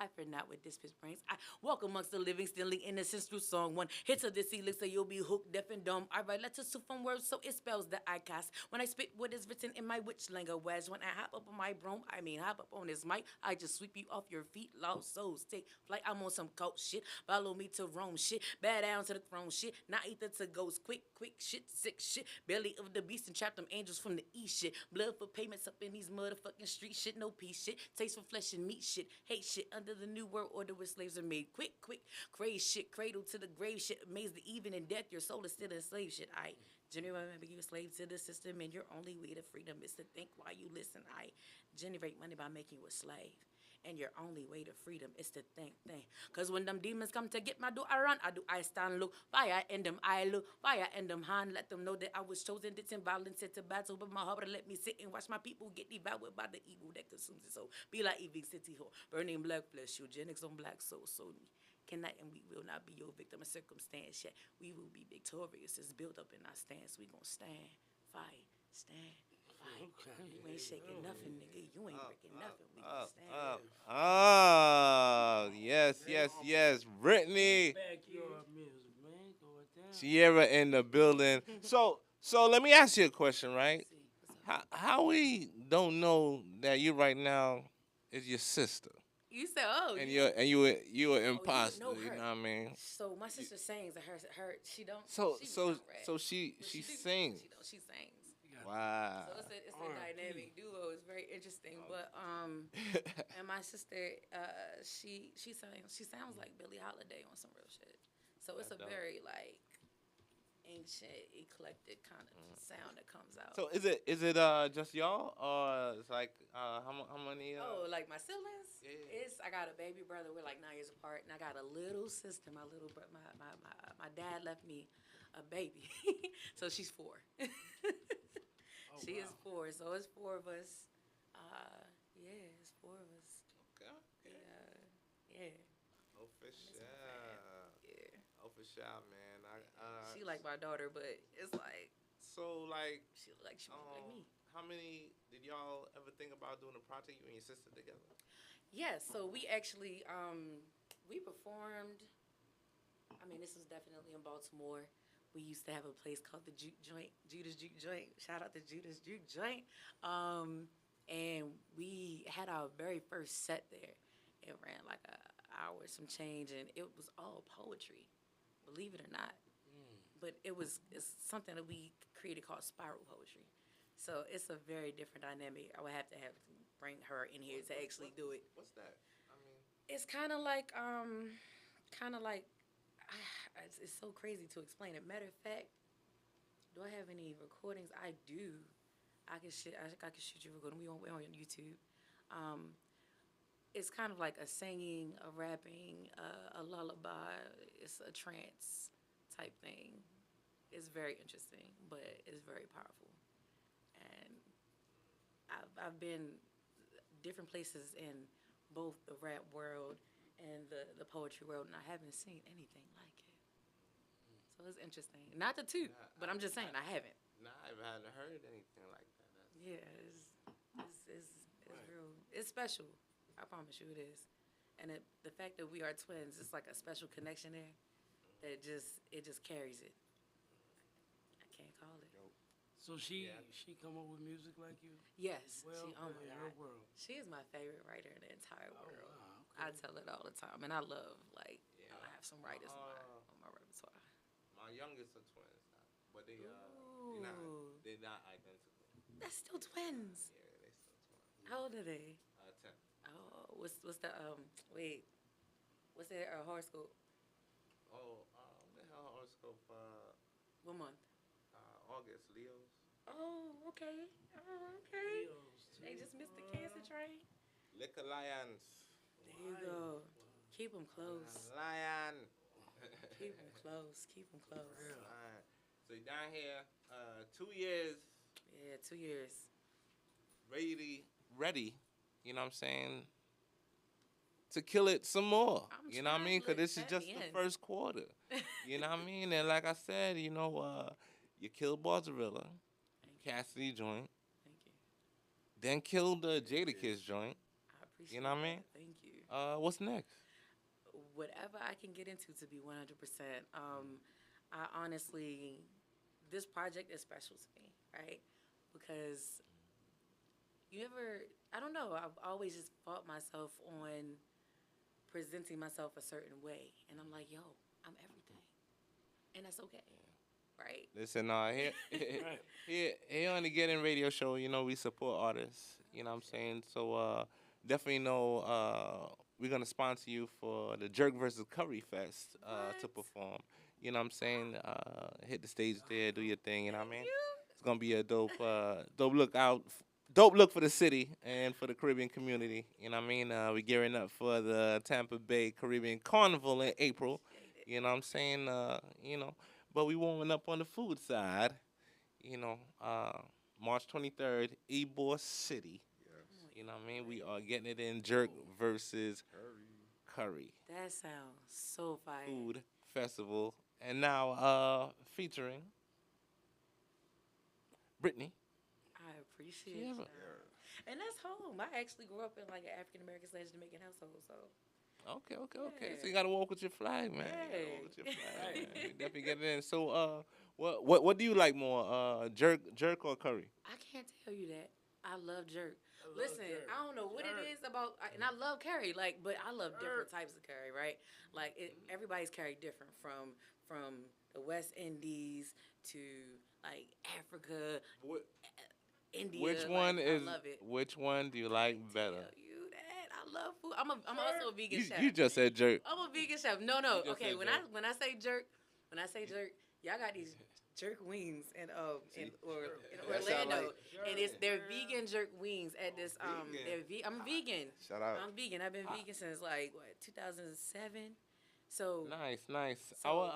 I fear not what this bitch brings. I walk amongst the living, stealing innocence through song. One hit of this elixir, you'll be hooked, deaf and dumb. I write letters to from words, so it spells that I cast. When I spit what is written in my witch language, when I hop up on my broom, hop up on this mic, I just sweep you off your feet. Lost souls take flight. I'm on some cult shit. Follow me to Rome shit. Bow down to the throne shit. Not ether to ghost. Quick shit, sick shit. Belly of the beast and trap them angels from the east shit. Blood for payments up in these motherfucking street shit. No peace shit. Taste for flesh and meat shit. Hate shit under the new world order where slaves are made. Quick, crazy shit. Cradle to the grave shit. Amaze the even in death. Your soul is still enslaved shit. I generate remember you a slave to the system, and your only way to freedom is to think while you listen. I generate money by making you a slave. And your only way to freedom is to think. Cause when them demons come to get my do I run, I stand, look, fire in them eye, look, fire in them hand, let them know that I was chosen, did some violence, set to battle, but my heart let me sit and watch my people get devoured by the evil that consumes it. So be like Evie City Hall, burning black flesh, eugenics on black souls, so cannot and we will not be your victim of circumstance, yet we will be victorious. It's built up in our stance, we gon' stand, fight, stand. Okay. You ain't shaking nothing, nigga. You ain't breaking nothing. We can stand. Yes. Britney Backyard music, man. Go down. Chierra in the building. So let me ask you a question, right? What's up? How we don't know that you right now is your sister, You said, and you an imposter. know You her. know what I mean? So my sister sings, and her she don't. So she so don't rap. so she But she do. sings. She sings. Wow. So it's a R&B. dynamic duo. It's very interesting. But and my sister, she sounds like Billie Holiday on some real shit. So it's That's a dope. very like ancient, eclectic kind of sound that comes out. So is it just y'all, or it's like how many? Oh, like my siblings? Yeah. I got a baby brother. We're like 9 years apart, and I got a little sister. My little brother, my dad left me a baby, so she's 4. She is 4, so it's 4 of us. Yeah, it's 4 of us. Okay. Yeah. Oh for sure. Yeah. Oh for sure, man. She like my daughter, but it's like So like, she look like she look like me. how many did y'all ever think about doing a project, you and your sister together? Yeah, so we actually we performed. I mean, this was definitely in Baltimore. We used to have a place called the Juke Joint, Judas Juke Joint. Shout out to Judas Juke Joint. And we had our very first set there. It ran like an hour, some change, and it was all poetry, believe it or not. But it's something that we created called spiral poetry. So it's a very different dynamic. I would have to bring her in here to actually do it. What's that? I mean, It's kind of like it's so crazy to explain it. Matter of fact, do I have any recordings? I do. I can shoot you a recording. We're on YouTube. It's kind of like a singing, a rapping, a lullaby. It's a trance type thing. It's very interesting, but it's very powerful. And I've been different places in both the rap world and the poetry world, and I haven't seen anything like it. So it's interesting. Not the two, but I'm just saying I haven't. nah, I haven't heard anything like that. Yeah, it's real. It's special. I promise you it is. And the fact that we are twins, it's like a special connection there. that it just carries it. I can't call it. So she come up with music like you? Yes, Well, she. Oh my in her God, world. she is my favorite writer in the entire world. Wow, I okay. tell it all the time, and I love Yeah. I have some writers on my repertoire. My youngest are twins, but Ooh. they're not identical. That's still twins. Yeah, they still twins. How old are they? 10. Oh, what's the wait, what's their horoscope? Oh, they have a horoscope What month? August, Leos. Oh, okay. Oh, okay. Leos, too. They just missed the Cancer train. Liquor Lions. There you go. Keep them close. Lion. Keep them close. Keep them close. Lion. So you're down here, 2 years, Yeah, 2 years. ready, you know what I'm saying, to kill it some more. I'm You know what I trying mean? to Because look this is at just the the end. first quarter. You know what I mean? And like I said, you killed Barzarilla, Cassidy joint, Thank you. then killed the Jadakiss joint. I appreciate You know what I mean? that. Thank you. What's next? Whatever I can get into, to be 100%. I honestly, this project is special to me, right? Because I don't know, I've always just fought myself on presenting myself a certain way. And I'm like, yo, I'm everything. And that's okay, right? Listen, Right. here on the Get In radio show, we support artists. You know what I'm saying? So definitely know we're going to sponsor you for the Jerk versus Curry Fest to What? perform. You know what I'm saying? Hit the stage there, do your thing, you know what I mean? You? It's going to be a dope look for the city and for the Caribbean community. You know what I mean? We're gearing up for the Tampa Bay Caribbean Carnival in April. You know what I'm saying? But we warming up on the food side. March 23rd, Ybor City. Yes. You know what I mean? We are getting it in Jerk versus Curry That sounds so fire. Food Festival. And now featuring Britney I appreciate Chierra. that. And that's home. I actually grew up in like an African American / Jamaican household, so Okay. Yeah. So you gotta walk with your flag, man. You gotta Hey. walk with your flag, man. You definitely get it in. So, what do you like more, jerk or curry? I can't tell you that. I love jerk. I love Listen, jerk. I don't know what Jerk. it is about, and I love curry, but I love different Jerk. types of curry, right? Like everybody's curry different from the West Indies to like Africa, India. Which like, one is? I love it. Which one do you like better? Tell you that I love food. I'm also a vegan chef. You just said jerk. I'm a vegan chef. No. You just Okay, said when jerk. I say jerk, y'all got these jerk wings in Orlando, and they're vegan jerk wings at this I'm vegan. Shout out. I'm vegan. I've been vegan since like 2007. So Nice. So-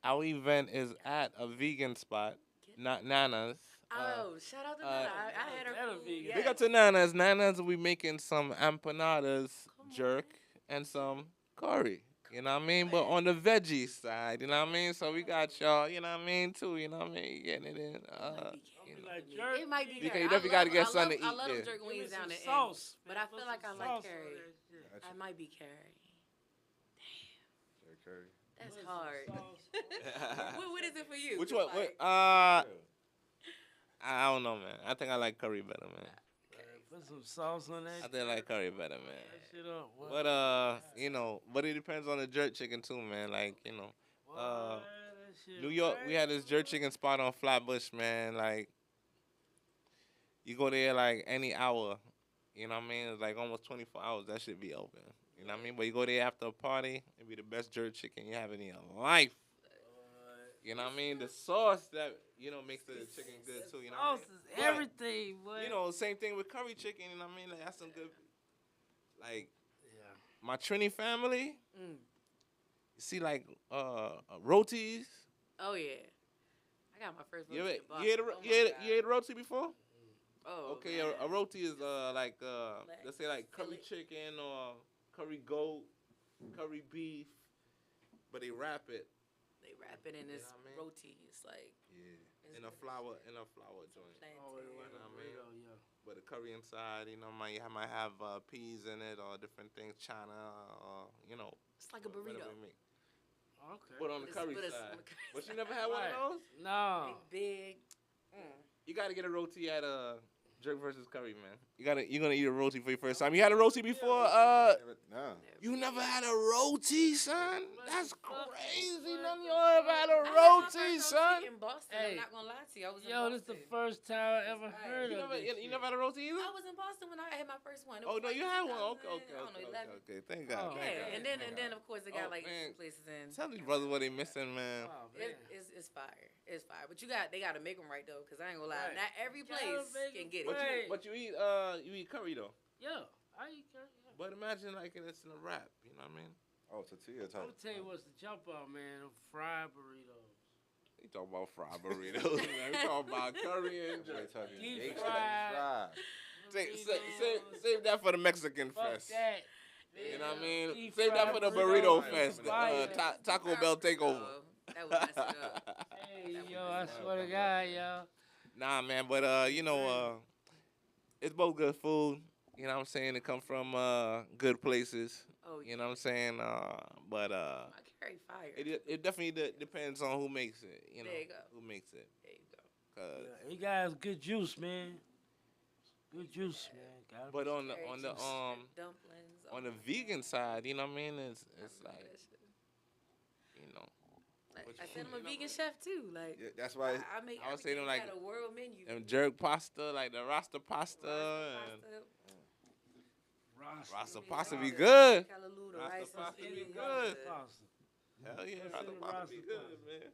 Our event is at a vegan spot, not Nana's. shout out to Nana. I had her Nana food. vegan. Yes. Big up to Nana's. Nana's, we making some empanadas, Come jerk, on. and some curry. You know what I mean? But on the veggie side, you know what I mean? So we got y'all, you know what I mean, too. You know what I mean? You getting it in. It might be you carrot. know. Like jerk. It might be You carrot. definitely gotta get I something to I eat, love yeah. them jerk Give me wings some down the sauce, but man. I feel Put like I some like sauce on curry. that shit. Gotcha. I might be curry. Jerk curry. That's Put some hard. sauce. What is it for you? Which 'Cause, one? like, I don't know, man. I think I like curry better, man. Put some sauce on that. I think I like curry better, man. That shit up. What? But it depends on the jerk chicken too, man. Like, What? That shit New York, we had this right? jerk chicken spot on Flatbush, man. Like, you go there like any hour, you know what I mean? It's like almost 24 hours. That should be open. You know what I mean? But you go there after a party, it'd be the best jerk chicken you have in your life. You know what I mean? The sauce that makes the chicken good too. You know what I Sauce mean? is But, everything, boy. Same thing with curry chicken. You know what I mean? Like, that's some good. Like Yeah. my Trini family, Mm. you see like rotis. Oh yeah. I got my first You roti ever, in Boston. you ate a, Oh, my you ate, God. you ate a roti before? Oh, Okay, man. a roti is like let's say like curry Fillet. chicken or curry goat, curry beef, but they wrap it They wrap it in this know what I mean? roti. It's like Yeah. in a flour joint. plantain. Oh, know what I mean? yeah. But the curry inside, might have peas in it or different things, chana or It's like a whatever burrito. we make. Okay. But on the curry side. But you never had one of those? No. Big. You gotta get a roti at Jerk versus Curry, man. You're gonna eat a roti for your first time. You had a roti before? No. You never had a roti, son? That's crazy. None of y'all ever had a roti, son. In Boston, Hey. I'm not gonna lie to you. I was in Yo, Boston. this the first time I ever heard of this You never had a roti either? I was in Boston when I had my first one. It Oh was no, like you had one. 2000, Okay. I don't know, 11. Thank God. Oh. Thank Yeah, God. and then of course they got Oh, like man. places in. Tell these brothers what they missing, man. Oh, man. It's fire. It's fire. But they gotta make them right though, cause I ain't gonna lie. Right. Not every Gotta place make can 'em get right. it. But you eat curry though. Yeah, I eat curry. Yeah. But imagine like it's in a wrap. You know what I mean? Oh, tortilla I'm type. gonna tell you what's the jump out, man. Them fried burritos. You talk about fried burritos, man. We talk about curry and We're talking Deep deep fried. fried. Save that for the Mexican Fuck fest. that. You know what I mean? Deep Save that for the fried burrito burritos. fest, the Fire. Taco Bell takeover. That would mess it up. Hey, yo, I swear to God, yo. Nah, man, but it's both good food. You know what I'm saying? It come from good places. Oh, You know what I'm saying? But I carry fire. it definitely depends on who makes it. You know There you go. who makes it. There you go. Cause, Yeah, you guys, good juice, man. Good juice, man. Gotta but on the Carry on the juice, dumplings. on oh the my vegan side, you know what I mean? It's God, I love like that shit. you know. Like, What I you said I'm a mean? vegan chef too. Like Yeah, that's why. I make. I would say them everything like got a world menu. them jerk pasta, like the Rasta pasta, and Rasta pasta be good. Kalaloo, the Rasta rice and pasta be peas, good. pasta. Hell yeah, What's Rasta in the pasta Rasta be good, pasta? man.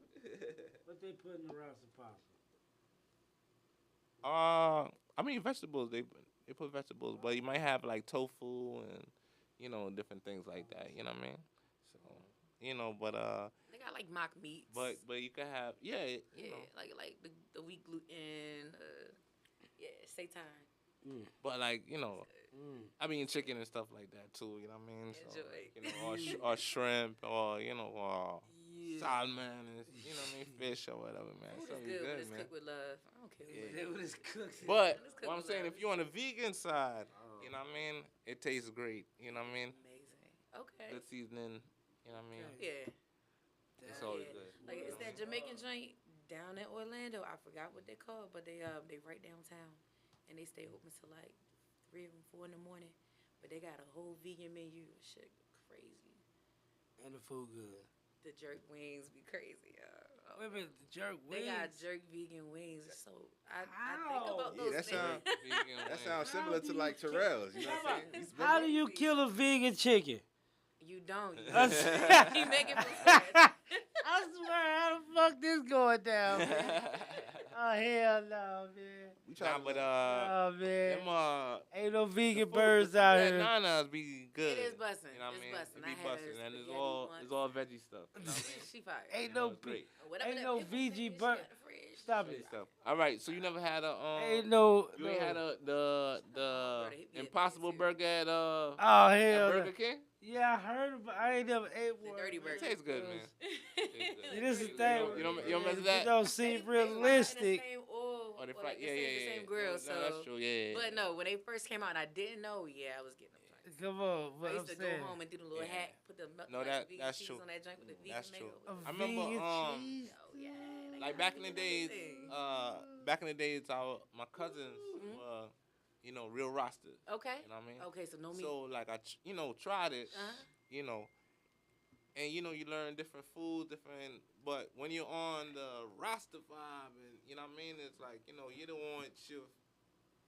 What they put in the rasta pasta? I mean vegetables. They put vegetables, but you might have like tofu and different things like that. You know what I mean? So but They got like mock meats. but you could have yeah, you know, like the wheat gluten. Seitan. but like Mm. I mean chicken and stuff like that too. You know what I mean? So Enjoy. like, or shrimp or or Yeah. salmon and what I mean fish or whatever, man. Food So is be good when good, it's man. cooked with love. I don't care. Yeah. They was cooked. But Let's cook what I'm with saying, love. if you're on the vegan side, Oh. you know what I mean, it tastes great. You know what I mean? Amazing. Okay. Good seasoning. You know what I mean? Yeah. It's always Yeah. good. Like it's that Jamaican joint down in Orlando. I forgot what they call, but they right downtown, and they stay open till like 3 or 4 in the morning. But they got a whole vegan menu. Shit, crazy. And the food good. The jerk wings be crazy. Wait a minute, the jerk wings. They got jerk vegan wings. So I How? think about Yeah, those that things. sound- Vegan That wings. sounds similar to like Terrell's. You know what I'm saying? How do you kill a vegan chicken? You don't. You, I you make it from scratch. I swear, how the fuck this going down, man? Oh, hell no, man. We try Nah, to, but Oh, man. them Ain't no the vegan food- birds the food out at here. Nana's be good. It is bussin'. You know what I It's mean? bussin'. It I be had bussin', a and it's spaghetti all once. it's all veggie stuff. You know what I mean? She fire. Ain't You know, no it's great. Whatever ain't that no pickle VG thing she bur- got in the fridge. Stop Veggie it. stuff. All right, so you never had a Ain't no. you ain't had the Yeah, Impossible too. Burger at Oh, at hell Burger no. King? Yeah, I heard about I ain't never ate The one. dirty man. burger. It tastes good, man. See, this is the You thing. don't- you don't mess with that? It don't seem realistic. The same oil, Oh, they or fry. like Yeah, the same, yeah, the yeah. same grill. No, So, that's true. Yeah. but no, when they first came out, and I didn't know. Yeah, I was getting them. joints. Come on, I but I'm used to go saying. home and do the little Yeah. hat, put the No, like, that- vegan that's cheese true. on that joint with the vegan That's tomato. A I remember, vegan cheese. Oh yeah, they like got back in the vegan days, everything. back in the days, my cousins were, real rosters. Okay. You know what I mean? Okay, so no meat. So like I, tried it, Uh-huh. and you learn different foods, but when you're on the roster vibe, and you know what I mean, it's like you don't want your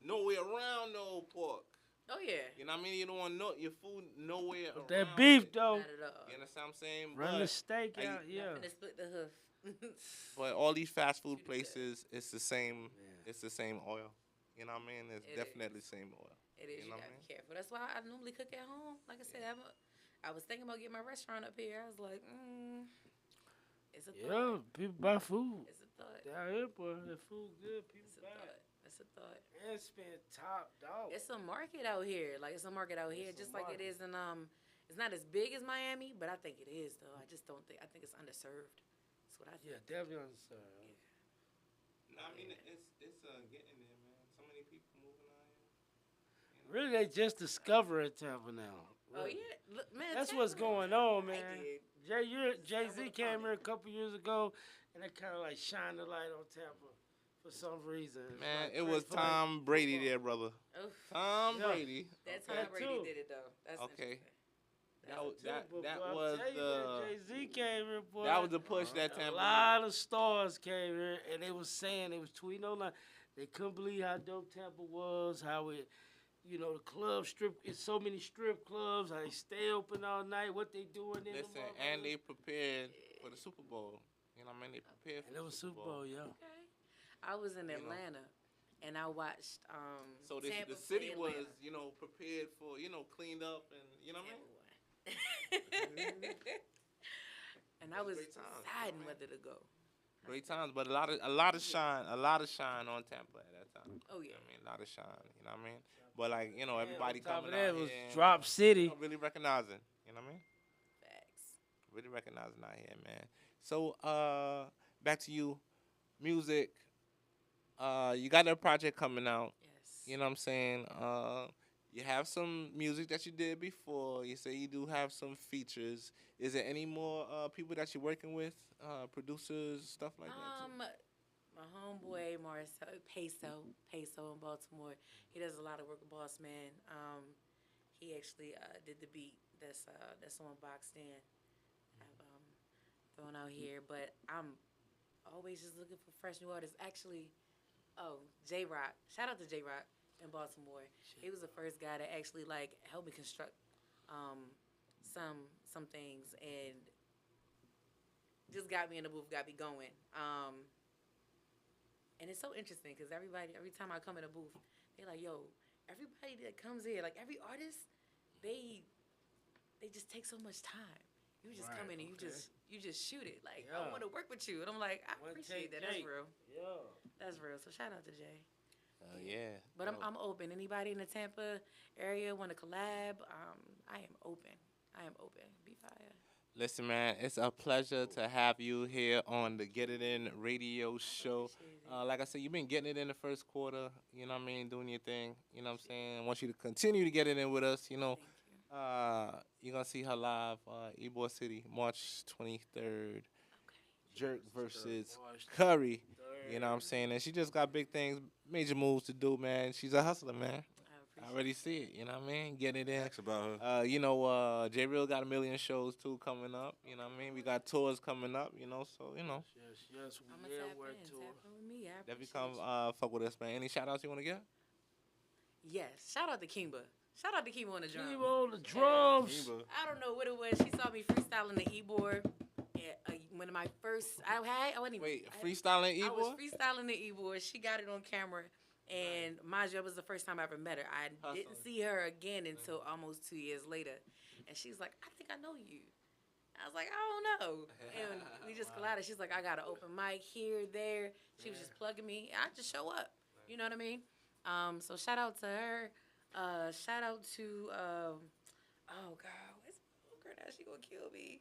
nowhere around no pork. Oh yeah. You know what I mean? You don't want your food nowhere around. That beef it. though. Not at all. You understand what I'm saying? Run the But, steak I- out, yeah. Finna split the hoof. but all these fast food Shoot it places, it's the same. Yeah. It's the same oil. You know what I mean? It's It definitely the same oil. It is. You You know gotta what I be careful. That's why I normally cook at home. Like I said, I was thinking about getting my restaurant up here. I was like, it's a Yeah, thought. people buy food. It's a thought. Down here, boy, the food good. People It's a buy it. thought. It's a thought. And spend top dog. It's a market out here. Like it's a market out here, It's a just like it market. is in It's not as big as Miami, but I think it is though. I just don't think. I think it's underserved. That's what I think. Yeah, definitely understand. No, I mean it's getting there, man. So many people moving out here. Really, they just discovering Tampa now. Oh Really. yeah, look, man. That's Tampa, what's going on, I man. did. Jay-Z came here a couple years ago, and that kind of like shined the light on Tampa for some reason. It's Man, like it was for like Tom Brady football. there, brother. Oof. Tom Yeah. Brady. That Okay. Tom Brady too. did it though. That's Okay. interesting. That was But that boy, was I'm telling you, the Jay-Z came here, boy. that was the push that A Tampa lot of stars came here, and they was saying, they was tweeting online, they couldn't believe how dope Tampa was, how it, the club strip, it's so many strip clubs, how they stay open all night, what they doing in Listen, the and they prepared for the Super Bowl. You know what I mean? They prepared for and it was Super Bowl, yeah. Okay. I was in Atlanta, and I watched So Tampa the city play was, Atlanta. prepared for, cleaned up and you know what I mean? And I was Great times, deciding man. whether to go. Great times, but a lot of shine on Tampa at that time. Oh You yeah. know what I mean? A lot of shine, you know what I mean? But like, everybody on top coming of that out was here and, Drop City. really recognizing, you know what I mean? Facts. Really recognizing out here, man. So, back to you, music. You got a project coming out. Yes. You know what I'm saying? You have some music that you did before. You say you do have some features. Is there any more people that you're working with? Producers, stuff like that? Too? My homeboy Marcel Peso in Baltimore. He does a lot of work with Boss Man. He actually did the beat that's on Boxed In. I've thrown out here, but I'm always just looking for fresh new artists. Actually, J Rock. Shout out to J Rock in Baltimore. He was the first guy that actually like helped me construct some things and just got me in the booth, got me going. And it's so interesting because every time I come in a booth, they're like, "Yo, everybody that comes here, like every artist, they just take so much time. You just come in and you just shoot it. Like I want to work with you, and I'm like, I appreciate that. That's real. Yeah. That's real. So shout out to Jay. Yeah. But I'm open. Anybody in the Tampa area want to collab? I am open. Be fire. Listen, man, it's a pleasure to have you here on the Get It In radio show. Like I said, you've been getting it in the first quarter, you know what I mean, doing your thing, you know what I'm saying? I want you to continue to get it in with us, you know. Thank you. You're going to see her live, Ybor City, March 23rd. Okay. Jerk versus Curry, you know what I'm saying? And she just got big things, major moves to do, man. She's a hustler, man. I already see it, you know what I mean? Getting it in. Facts about her. J Real got a million shows too coming up, you know what I mean? We got tours coming up, so, Yes, I'm we going to yeah, tap we're in. tour. Tap in with me. I definitely appreciate come you. fuck with us, man. Any shout outs you want to give? Yes. Shout out to Kimba. Shout out to Kimba on the drums. Kimba on the drums. I don't know what it was. She saw me freestyling the Ybor. One of my first, I wasn't even. Wait, freestyling I was Ybor? freestyling the Ybor. She got it on camera. And mind you, it was the first time I ever met her. I didn't see her again until almost 2 years later. And she's like, I think I know you. I was like, I don't know. And we just collided. She's like, I got an open mic here, there. She was just plugging me. I just show up. You know what I mean? So shout out to her. Shout out to, oh, God. Where's my girl now? She gonna kill me.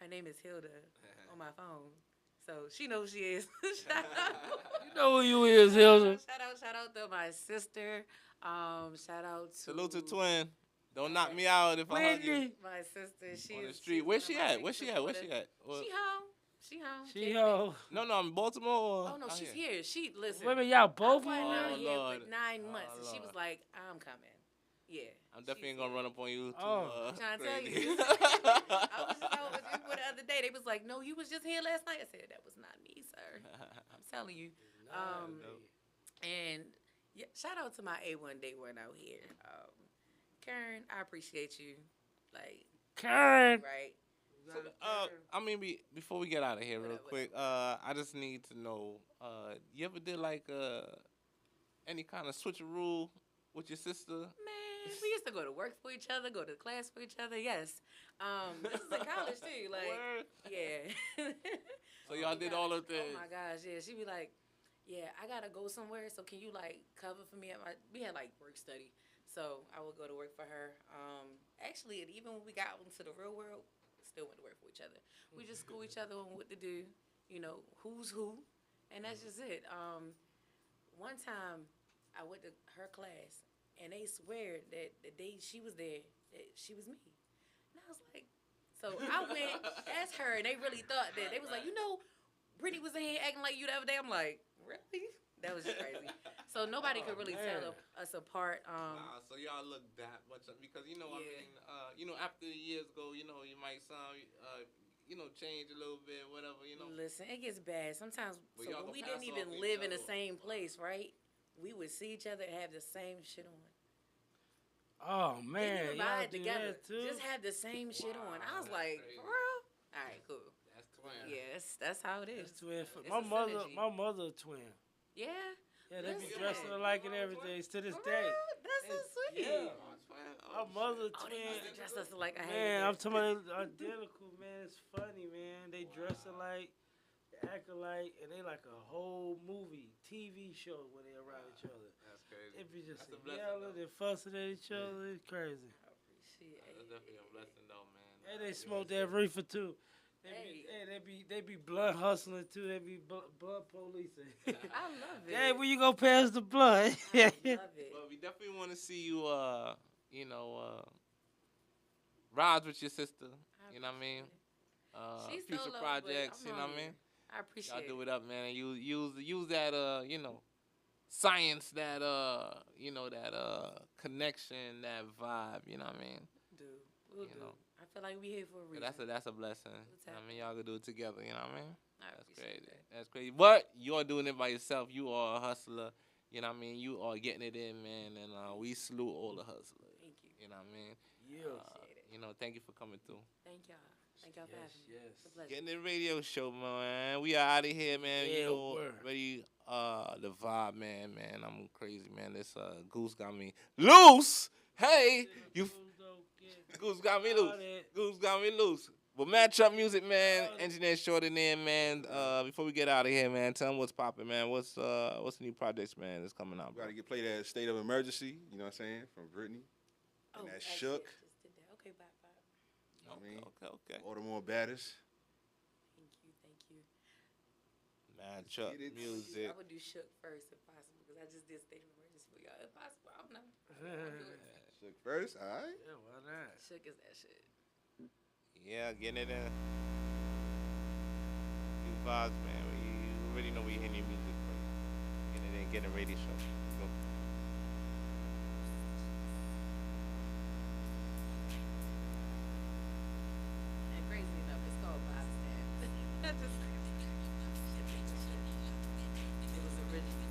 Her name is Hilda on my phone. So she knows who she is. Shout out. You know who you is, Hilda. Shout out to my sister. Shout out to Salute to Twin. Don't knock me out if I hug you. Whitney. my sister. She On the is street. Where's she at? Where's she at? Well, She home. She home. She ho. No, I'm in Baltimore. Oh no, out she's here. here. She listen. Women, y'all I both wasn't on out there? here Lord. for 9 months, Oh, and she was Lord. like, "I'm coming." Yeah. I'm definitely she's gonna here. run up on you. Oh. I'm trying to tell crazy. you. I was just out with people the other day. They was like, "No, you was just here last night." I said, "That was not me, sir." I'm telling you. And yeah, shout out to my A1 Day One out here. Karen, I appreciate you. Like, Karen. right? So, before we get out of here real quick, I just need to know, you ever did like any kind of switcheroo with your sister? Man, we used to go to work for each other, go to class for each other. Yes. This is in college too. Like, Word? yeah. So y'all did all of this. Oh my gosh, yeah. She'd be like, "Yeah, I gotta go somewhere. So can you like cover for me at my?" We had like work study, so I would go to work for her. Actually, and even when we got into the real world, still went to work for each other. We just school each other on what to do. Who's who, and that's just it. One time, I went to her class, and they swear that the day she was there, she was me. And I was like, so I went as her, and they really thought that. They was like, Brittany was in here acting like you the other day. I'm like, really? That was just crazy. So nobody could really tell us apart. Wow, so y'all look that much because I Yeah. mean, after the years go, you might sound, change a little bit, whatever. Listen, it gets bad sometimes. But So y'all when gonna we pass didn't off even each live in the other. same place, right? We would see each other and have the same shit on. Oh man, Didn't even y'all buy it do together. that too? Just have the same shit on. I was That's like, crazy. for real? All right, cool. That's twin. Yes, that's how it is. That's twin. It's My a mother, synergy. my mother a twin. Yeah. Yeah, they be Listen. dressing alike and everything to this For day. real? That's so sweet. Yeah. My mother Oh, they twin. used to dress us like I Man, had I'm talking about identical, man. It's funny, man. They dress alike, they act alike, and they like a whole movie, TV show when they around each other. That's crazy. They be just That's a blessing, yelling though. and fussing at each other. It's crazy. I appreciate That's it. definitely a blessing, though, man. And they smoke that reefer too. They be blunt hustling too. They be blunt policing. I love it. Hey, when you go past the blunt? I love it. Well, we definitely want to see you, rise with your sister. You know what I mean? She's so Future low, projects. but You I'm know on what I mean? it. I appreciate Y'all it. do it up, man. You use that science, that connection, that vibe. You know what I mean? We'll You do. know. I feel like we here for a reason. That's a blessing. We'll I mean, y'all could do it together. You know what I mean? I That's appreciate crazy. that. That's crazy. But you're doing it by yourself. You are a hustler. You know what I mean? You are getting it in, man. And we salute all the hustlers. Thank you. You know what I mean? Yeah. Appreciate it. Thank you for coming through. Thank y'all. Thank y'all for having me. Yes. It's a pleasure. Getting the radio show, man. We are out of here, man. Yeah, You know, word. ready the vibe, man. I'm crazy, man. This Goose got me loose. Hey, you Goose got me loose. Goose got me loose. Well, matchup music, man. Engineer Shorty in, man. Before we get out of here, man, tell them what's popping, man. What's the new projects, man, that's coming out, We bro? got to get played at State of Emergency, you know what I'm saying, from Britney. And that actually, Shook. I just did that. Okay, bye. You know what I mean? Okay. Baltimore Baddest. Thank you. Matchup Get it. music. I would do Shook first if possible because I just did State of Emergency for y'all. If possible, I don't know. I'll do it. Shook first, all right. Yeah, why not? Shook is that shit. Yeah, getting it in. New vibes, man. We already know we hitting your music first. Getting it in, getting a radio show. Let's go. And crazy enough, it's called Bystand. I just it was original.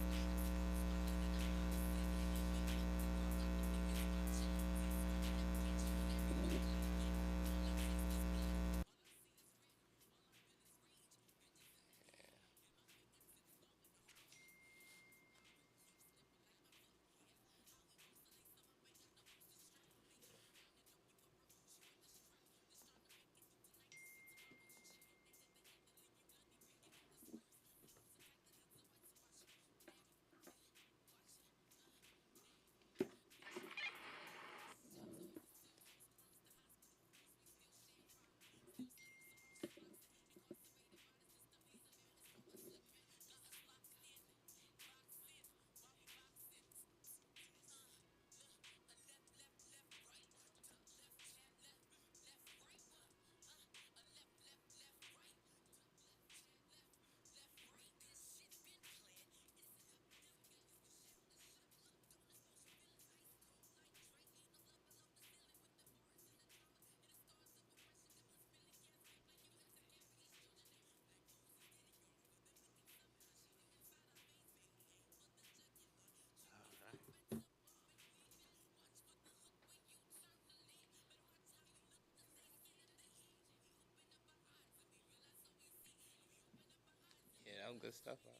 Yeah, that was good stuff, man.